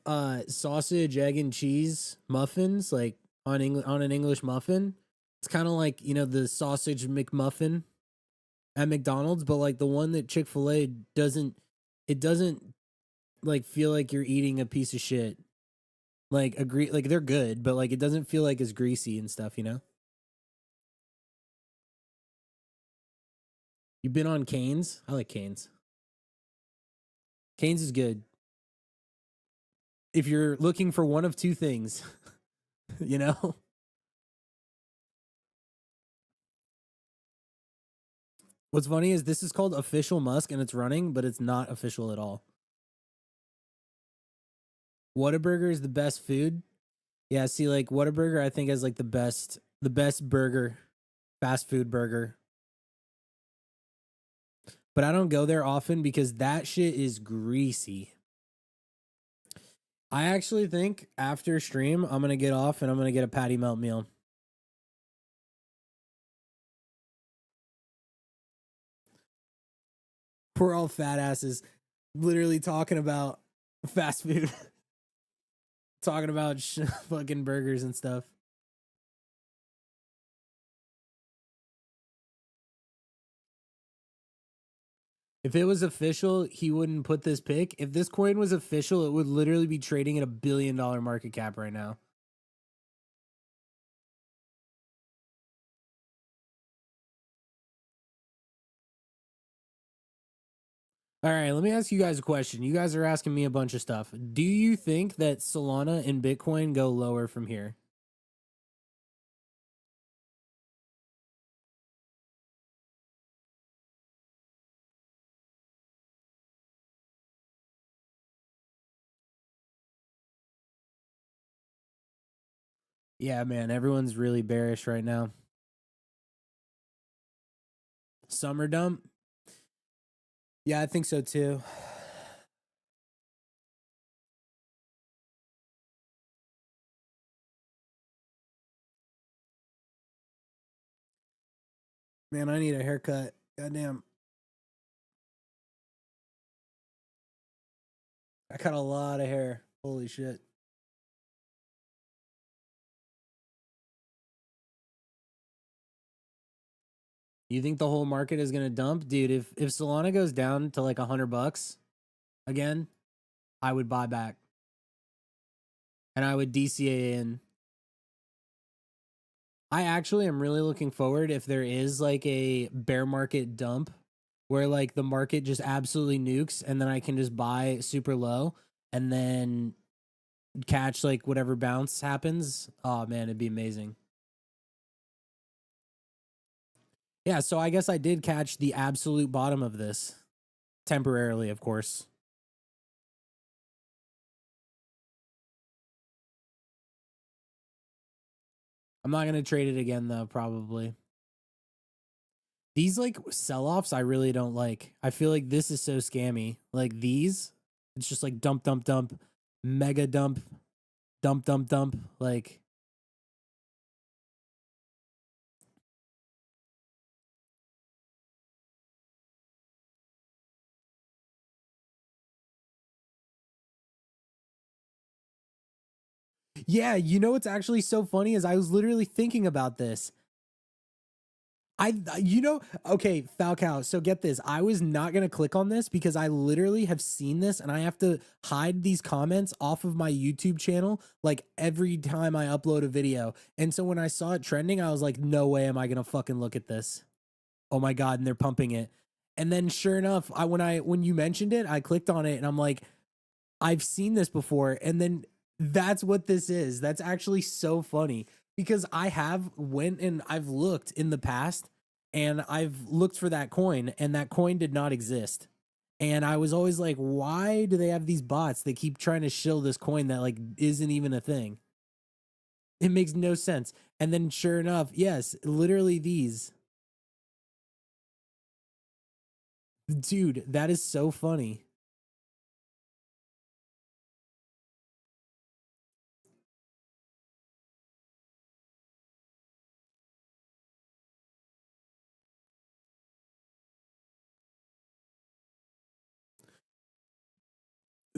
sausage, egg, and cheese muffins, like on an English muffin. It's kind of like the sausage McMuffin at McDonald's, but like the one that Chick-fil-A doesn't. It doesn't like feel like you're eating a piece of shit. Like agree, like they're good, but like it doesn't feel like it's greasy and stuff. You've been on Cane's? I like Cane's. Cane's is good. If you're looking for one of two things, you know? What's funny is this is called Official Musk and it's running, but it's not official at all. Whataburger is the best food. Yeah, see, like Whataburger, I think is like the best burger, fast food burger. But I don't go there often because that shit is greasy. I actually think after stream, I'm gonna get off and I'm gonna get a patty melt meal. We're all fat asses, literally talking about fast food, talking about fucking burgers and stuff. If it was official, he wouldn't put this pick. If this coin was official, it would literally be trading at $1 billion market cap right now. All right, let me ask you guys a question. You guys are asking me a bunch of stuff. Do you think that Solana and Bitcoin go lower from here? Yeah, man, everyone's really bearish right now. Summer dump. Yeah, I think so too. Man, I need a haircut. Goddamn. I got a lot of hair. Holy shit. You think the whole market is gonna dump? Dude, if Solana goes down to like $100 again, I would buy back. And I would DCA in. I actually am really looking forward if there is like a bear market dump where like the market just absolutely nukes and then I can just buy super low and then catch like whatever bounce happens. Oh man, it'd be amazing. Yeah, so I guess I did catch the absolute bottom of this temporarily, of course. I'm not going to trade it again though, probably. These like sell-offs I really don't like. I feel like this is so scammy. Like these, it's just like dump dump dump, mega dump, dump dump dump, like yeah, you know what's actually so funny is I was literally thinking about this. Okay, Falcao. So get this. I was not going to click on this because I literally have seen this and I have to hide these comments off of my YouTube channel like every time I upload a video. And so when I saw it trending, I was like, no way am I going to fucking look at this. Oh my God. And they're pumping it. And then sure enough, when you mentioned it, I clicked on it and I'm like, I've seen this before. And then that's what this is. That's actually so funny because I have went and I've looked in the past and I've looked for that coin and that coin did not exist. And I was always like, why do they have these bots that keep trying to shill this coin that like isn't even a thing? It makes no sense. And then sure enough, yes, literally these. Dude, that is so funny.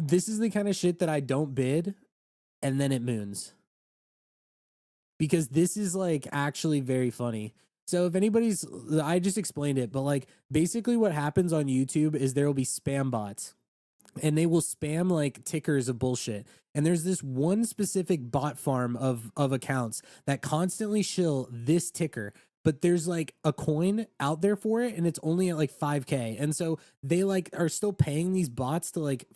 This is the kind of shit that I don't bid and then it moons. Because this is like actually very funny. So if anybody's, I just explained it, but like basically what happens on YouTube is there will be spam bots and they will spam like tickers of bullshit. And there's this one specific bot farm of accounts that constantly shill this ticker, but there's like a coin out there for it and it's only at like 5K. And so they like are still paying these bots to like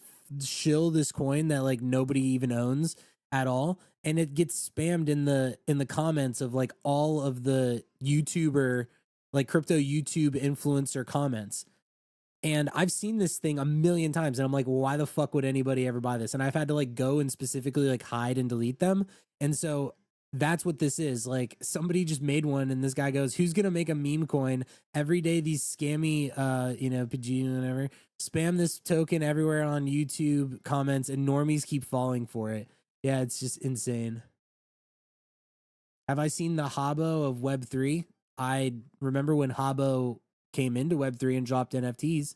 shill this coin that like nobody even owns at all, and it gets spammed in the comments of like all of the YouTuber like crypto YouTube influencer comments. And I've seen this thing a million times and I'm like, well, why the fuck would anybody ever buy this? And I've had to like go and specifically like hide and delete them. And so that's what this is. Like somebody just made one and this guy goes, who's going to make a meme coin every day? These scammy, PG and whatever, spam this token everywhere on YouTube comments and normies keep falling for it. Yeah, it's just insane. Have I seen the Habo of Web3? I remember when Habo came into Web3 and dropped NFTs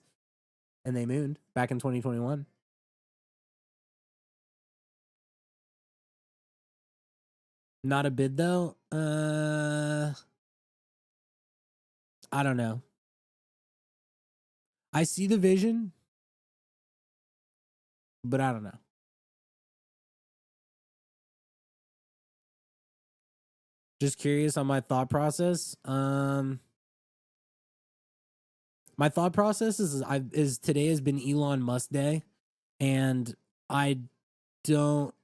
and they mooned back in 2021. Not a bid though. I don't know. I see the vision, but I don't know. Just curious on my thought process. My thought process is today has been Elon Musk day, and I don't.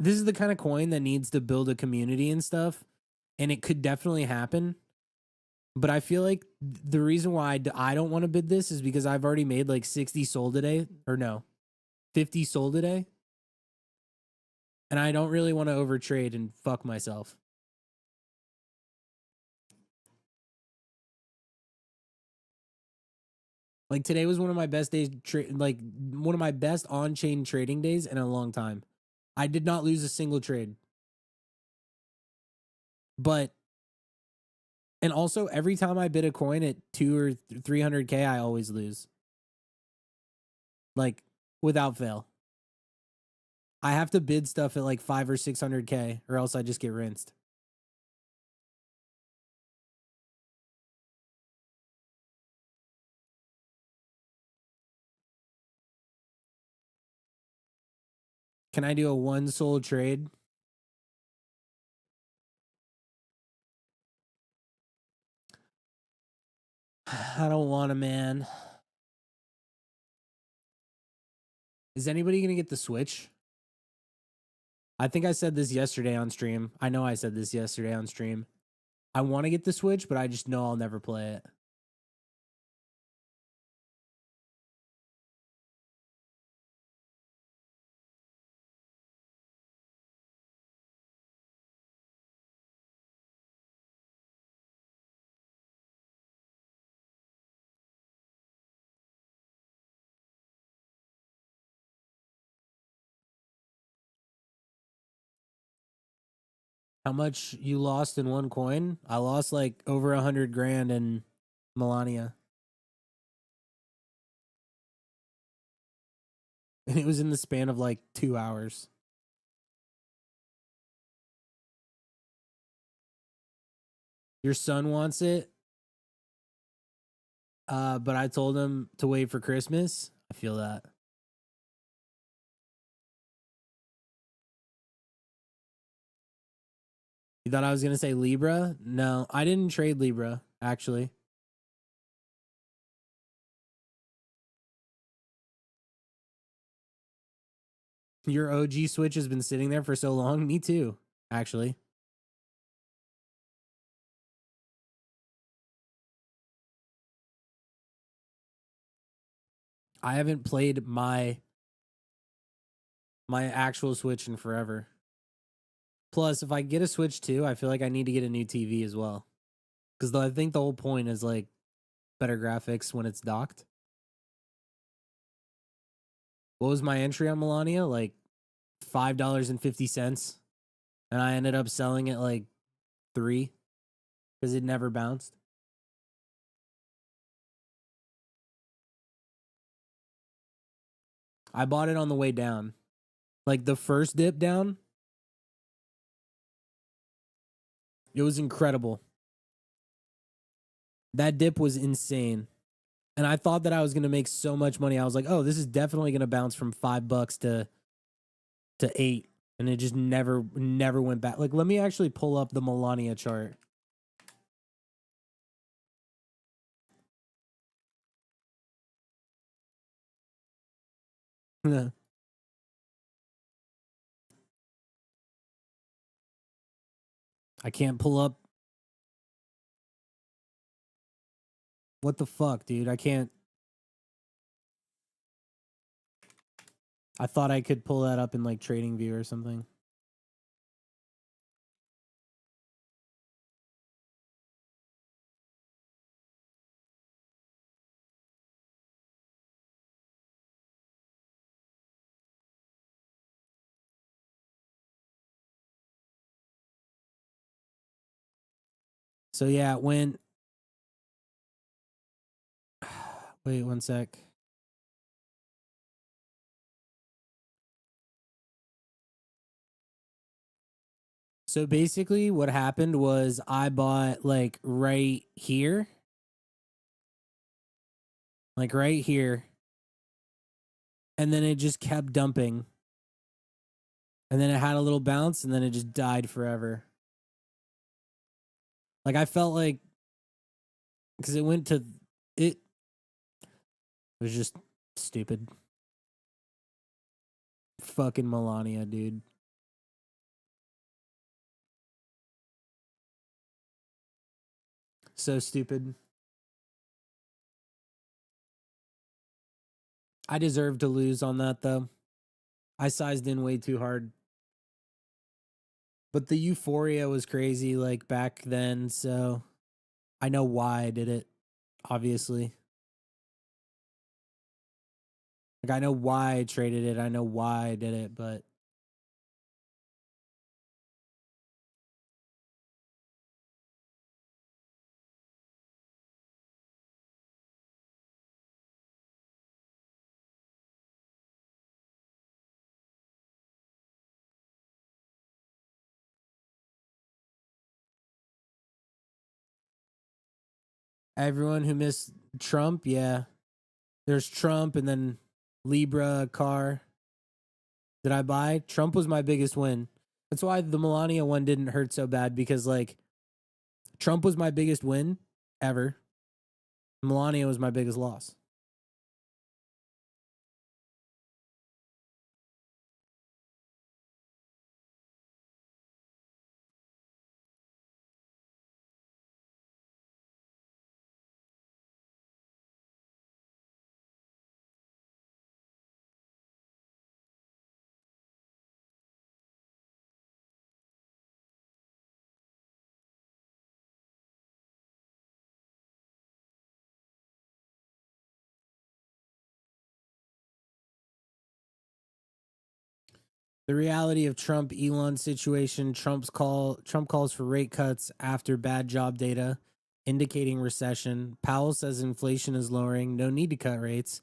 This is the kind of coin that needs to build a community and stuff, and it could definitely happen. But I feel like the reason why I don't want to bid this is because I've already made like 60 sold today, or no, 50 sold today, and I don't really want to overtrade and fuck myself. Like today was one of my best days, like one of my best on-chain trading days in a long time. I did not lose a single trade. But and also every time I bid a coin at 2 or 300k, I always lose. Like without fail. I have to bid stuff at like 5 or 600k or else I just get rinsed. Can I do a one sold trade? I don't want to, man. Is anybody going to get the Switch? I think I said this yesterday on stream. I know I said this yesterday on stream. I want to get the Switch, but I just know I'll never play it. How much you lost in one coin? I lost like over 100 grand in Melania. And it was in the span of like 2 hours. Your son wants it. But I told him to wait for Christmas. I feel that. You thought I was gonna say Libra? No, I didn't trade Libra, actually. Your OG Switch has been sitting there for so long. Me too, actually. I haven't played my actual Switch in forever. Plus, if I get a Switch too, I feel like I need to get a new TV as well. Because I think the whole point is like better graphics when it's docked. What was my entry on Melania? Like $5.50. And I ended up selling it like 3 because it never bounced. I bought it on the way down. Like the first dip down, it was incredible. That dip was insane. And I thought that I was going to make so much money. I was like, "Oh, this is definitely going to bounce from $5 to 8." And it just never went back. Like let me actually pull up the Melania chart. I can't pull up. What the fuck, dude? I can't. I thought I could pull that up in like TradingView or something. So yeah, when wait 1 sec. So basically what happened was I bought like right here. Like right here. And then it just kept dumping. And then it had a little bounce and then it just died forever. Like I felt like because it went to it was just stupid. Fucking Melania, dude. So stupid. I deserve to lose on that though. I sized in way too hard. But the euphoria was crazy like back then, so I know why I did it, obviously. Like I know why I traded it, I know why I did it, but everyone who missed Trump, yeah. There's Trump and then Libra car that I buy. Trump was my biggest win. That's why the Melania one didn't hurt so bad because like Trump was my biggest win ever. Melania was my biggest loss. The reality of Trump Elon situation, Trump calls for rate cuts after bad job data indicating recession. Powell says inflation is lowering, no need to cut rates.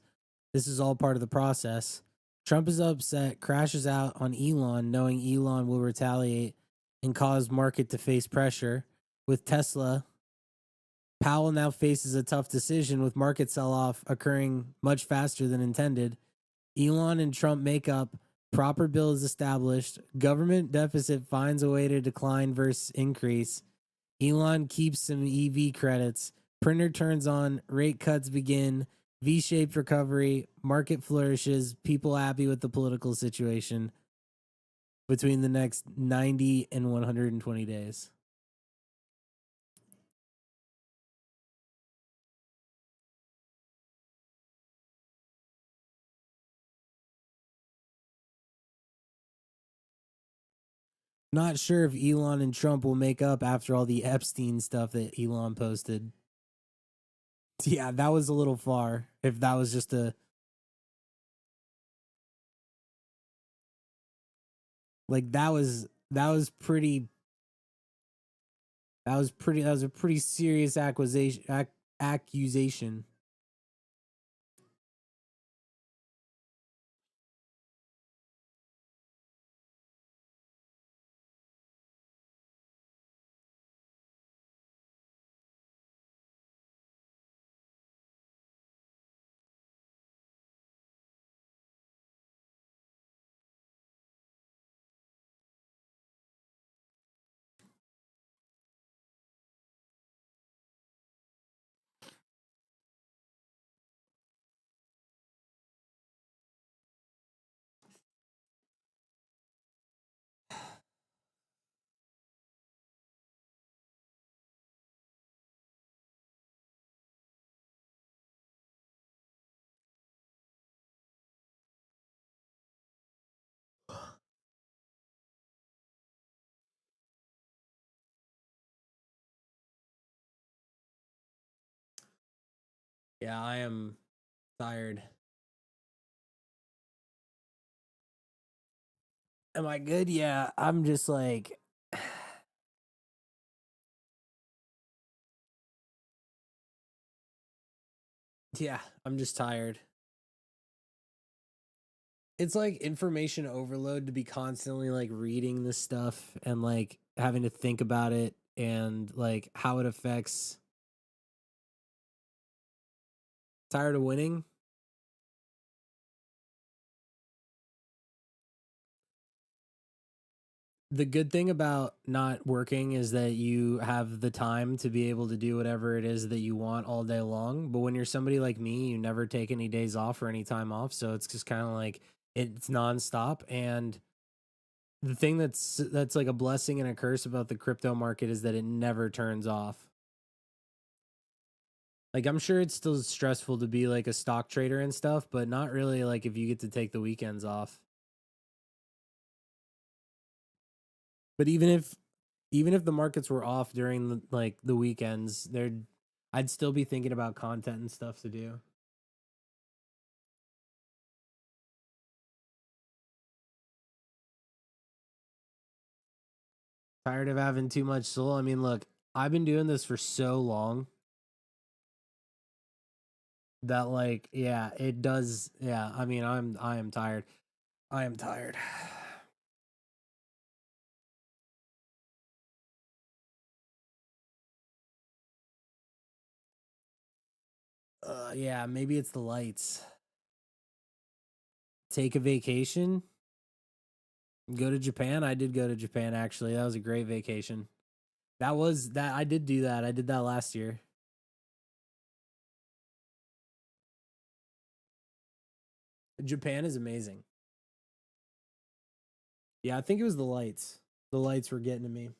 This is all part of the process. Trump is upset, crashes out on Elon, knowing Elon will retaliate and cause market to face pressure. With Tesla, Powell now faces a tough decision with market sell off occurring much faster than intended. Elon and Trump make up, proper bill is established, government deficit finds a way to decline versus increase. Elon keeps some EV credits, printer turns on, rate cuts begin, V shaped recovery, market flourishes, people happy with the political situation between the next 90 and 120 days. Not sure if Elon and Trump will make up after all the Epstein stuff that Elon posted. Yeah, that was a little far. If that was just a like that was a pretty serious accusation. Yeah, I am tired. Am I good? Yeah, I'm just like yeah, I'm just tired. It's like information overload to be constantly like reading this stuff and like having to think about it and like how it affects. Tired of winning. The good thing about not working is that you have the time to be able to do whatever it is that you want all day long. But when you're somebody like me, you never take any days off or any time off. So it's just kind of like it's nonstop. And the thing that's like a blessing and a curse about the crypto market is that it never turns off. Like I'm sure it's still stressful to be like a stock trader and stuff, but not really like if you get to take the weekends off. But even if the markets were off during the weekends, I'd still be thinking about content and stuff to do. Tired of having too much soul. I mean, look, I've been doing this for so long that like, yeah, it does. Yeah, I mean, I am tired. I am tired. Yeah, maybe it's the lights. Take a vacation. Go to Japan. I did go to Japan actually. That was a great vacation. That I did do that. I did that last year. Japan is amazing. Yeah, I think it was the lights. The lights were getting to me.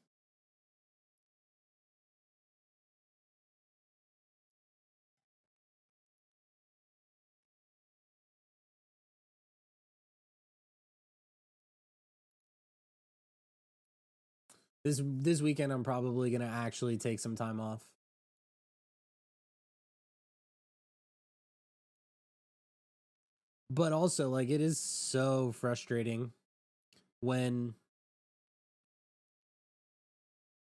This weekend I'm probably gonna actually take some time off. But also, like, it is so frustrating when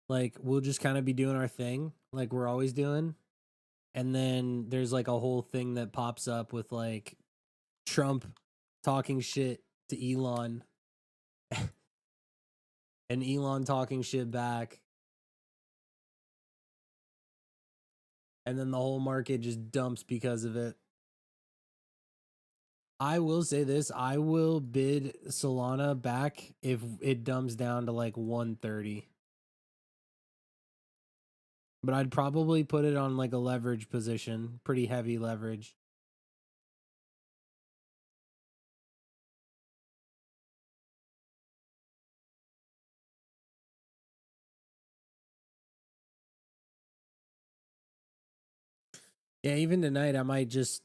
like we'll just kind of be doing our thing like we're always doing, and then there's like a whole thing that pops up with like Trump talking shit to Elon and Elon talking shit back, and then the whole market just dumps because of it. I will say this, I will bid Solana back if it dumps down to like 130. But I'd probably put it on like a leverage position, pretty heavy leverage. Yeah, even tonight I might just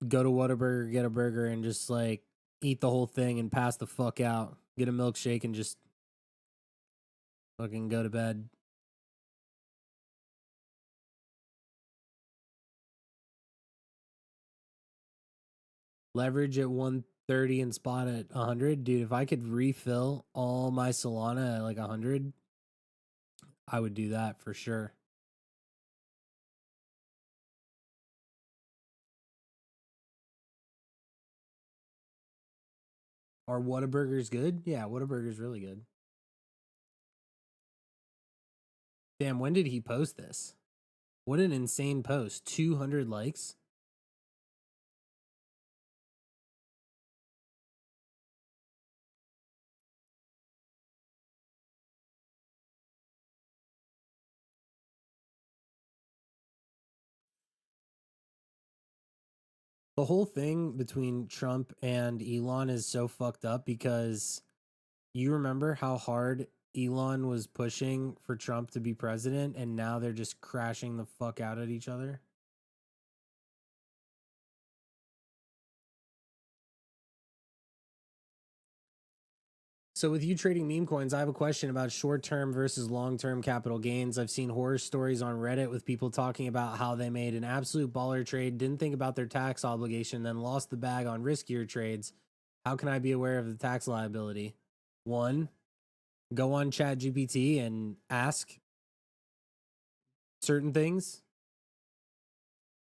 go to Whataburger, get a burger, and just like eat the whole thing and pass the fuck out. Get a milkshake and just fucking go to bed. Leverage at 130 and spot at 100. Dude, if I could refill all my Solana at like 100, I would do that for sure. Are Whataburgers good? Yeah, Whataburger's really good. Damn, when did he post this? What an insane post. 200 likes. The whole thing between Trump and Elon is so fucked up because you remember how hard Elon was pushing for Trump to be president, and now they're just crashing the fuck out at each other. So, with you trading meme coins, I have a question about short term versus long term capital gains. I've seen horror stories on Reddit with people talking about how they made an absolute baller trade, didn't think about their tax obligation, then lost the bag on riskier trades. How can I be aware of the tax liability? One, go on ChatGPT and ask certain things,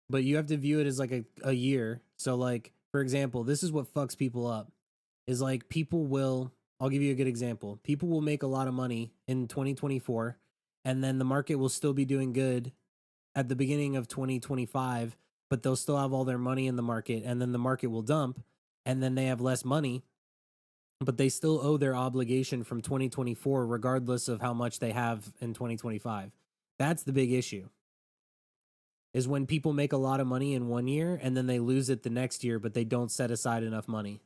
but you have to view it as like a year. So, like, for example, this is what fucks people up is like people will, I'll give you a good example. People will make a lot of money in 2024, and then the market will still be doing good at the beginning of 2025, but they'll still have all their money in the market, and then the market will dump, and then they have less money, but they still owe their obligation from 2024, regardless of how much they have in 2025. That's the big issue. Is when people make a lot of money in one year and then they lose it the next year, but they don't set aside enough money.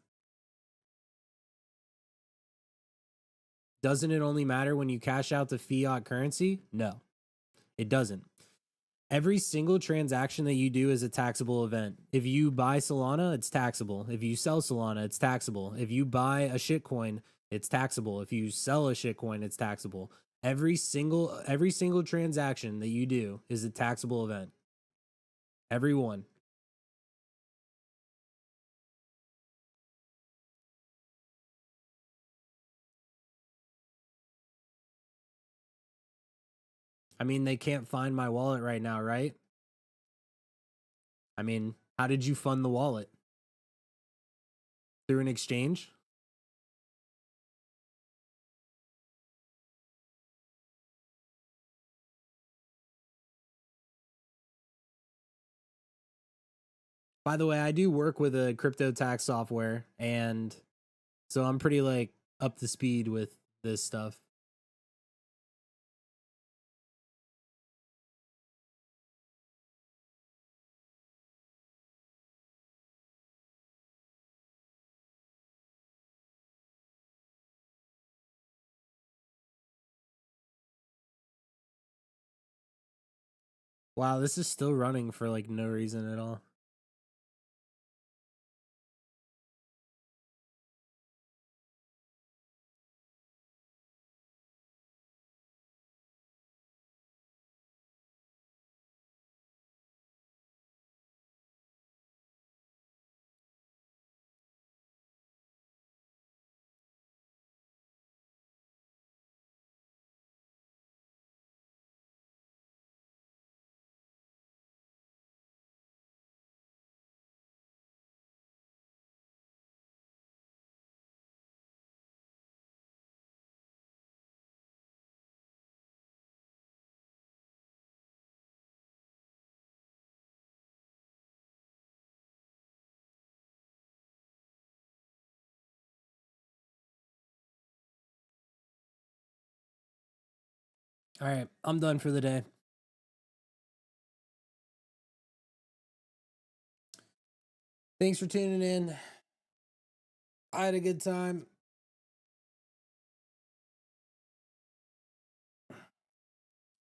Doesn't it only matter when you cash out the fiat currency? No, it doesn't. Every single transaction that you do is a taxable event. If you buy Solana, it's taxable. If you sell Solana, it's taxable. If you buy a shitcoin, it's taxable. If you sell a shitcoin, it's taxable. Every single transaction that you do is a taxable event. Every one. I mean, they can't find my wallet right now, right? I mean, how did you fund the wallet? Through an exchange? By the way, I do work with a crypto tax software, and so I'm pretty like up to speed with this stuff. Wow, this is still running for like no reason at all. All right, I'm done for the day. Thanks for tuning in. I had a good time.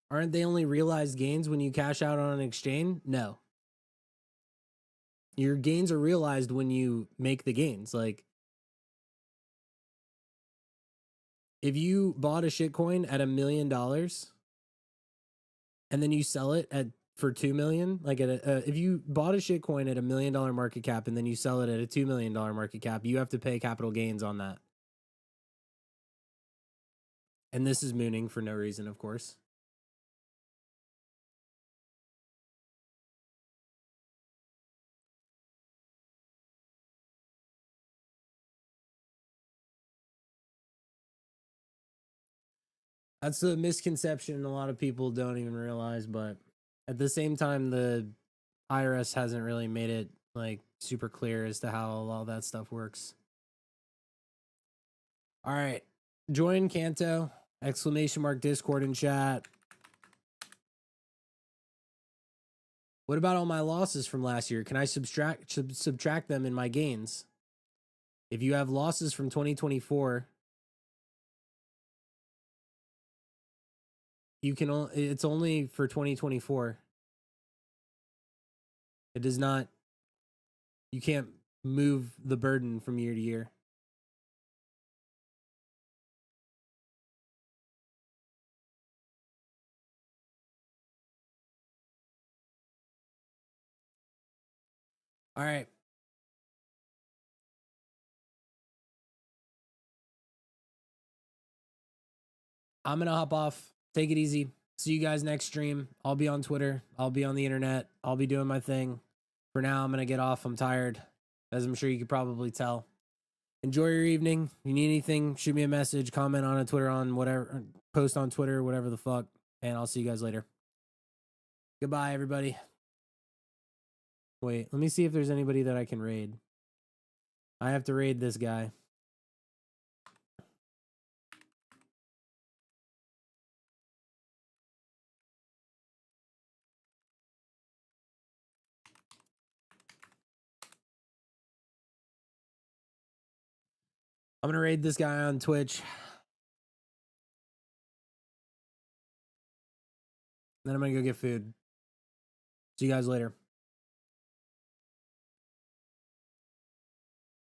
Aren't they only realized gains when you cash out on an exchange? No. Your gains are realized when you make the gains. Like, if you bought a shitcoin at $1 million and then you sell it at for 2 million, like if you bought a shitcoin at $1 million market cap and then you sell it at a $2 million market cap, you have to pay capital gains on that. And this is mooning for no reason, of course. That's a misconception a lot of people don't even realize, but at the same time, the IRS hasn't really made it like super clear as to how all that stuff works. All right. Join Canto, !Discord and chat. What about all my losses from last year? Can I subtract them in my gains? If you have losses from 2024, you can it's only for 2024. It does not, you can't move the burden from year to year. All right. I'm going to hop off. Take it easy. See you guys next stream. I'll be on Twitter. I'll be on the internet. I'll be doing my thing. For now, I'm going to get off. I'm tired, as I'm sure you could probably tell. Enjoy your evening. If you need anything, shoot me a message, comment on a Twitter, on whatever, post on Twitter, whatever the fuck. And I'll see you guys later. Goodbye, everybody. Wait, let me see if there's anybody that I can raid. I have to raid this guy. I'm going to raid this guy on Twitch. Then I'm going to go get food. See you guys later.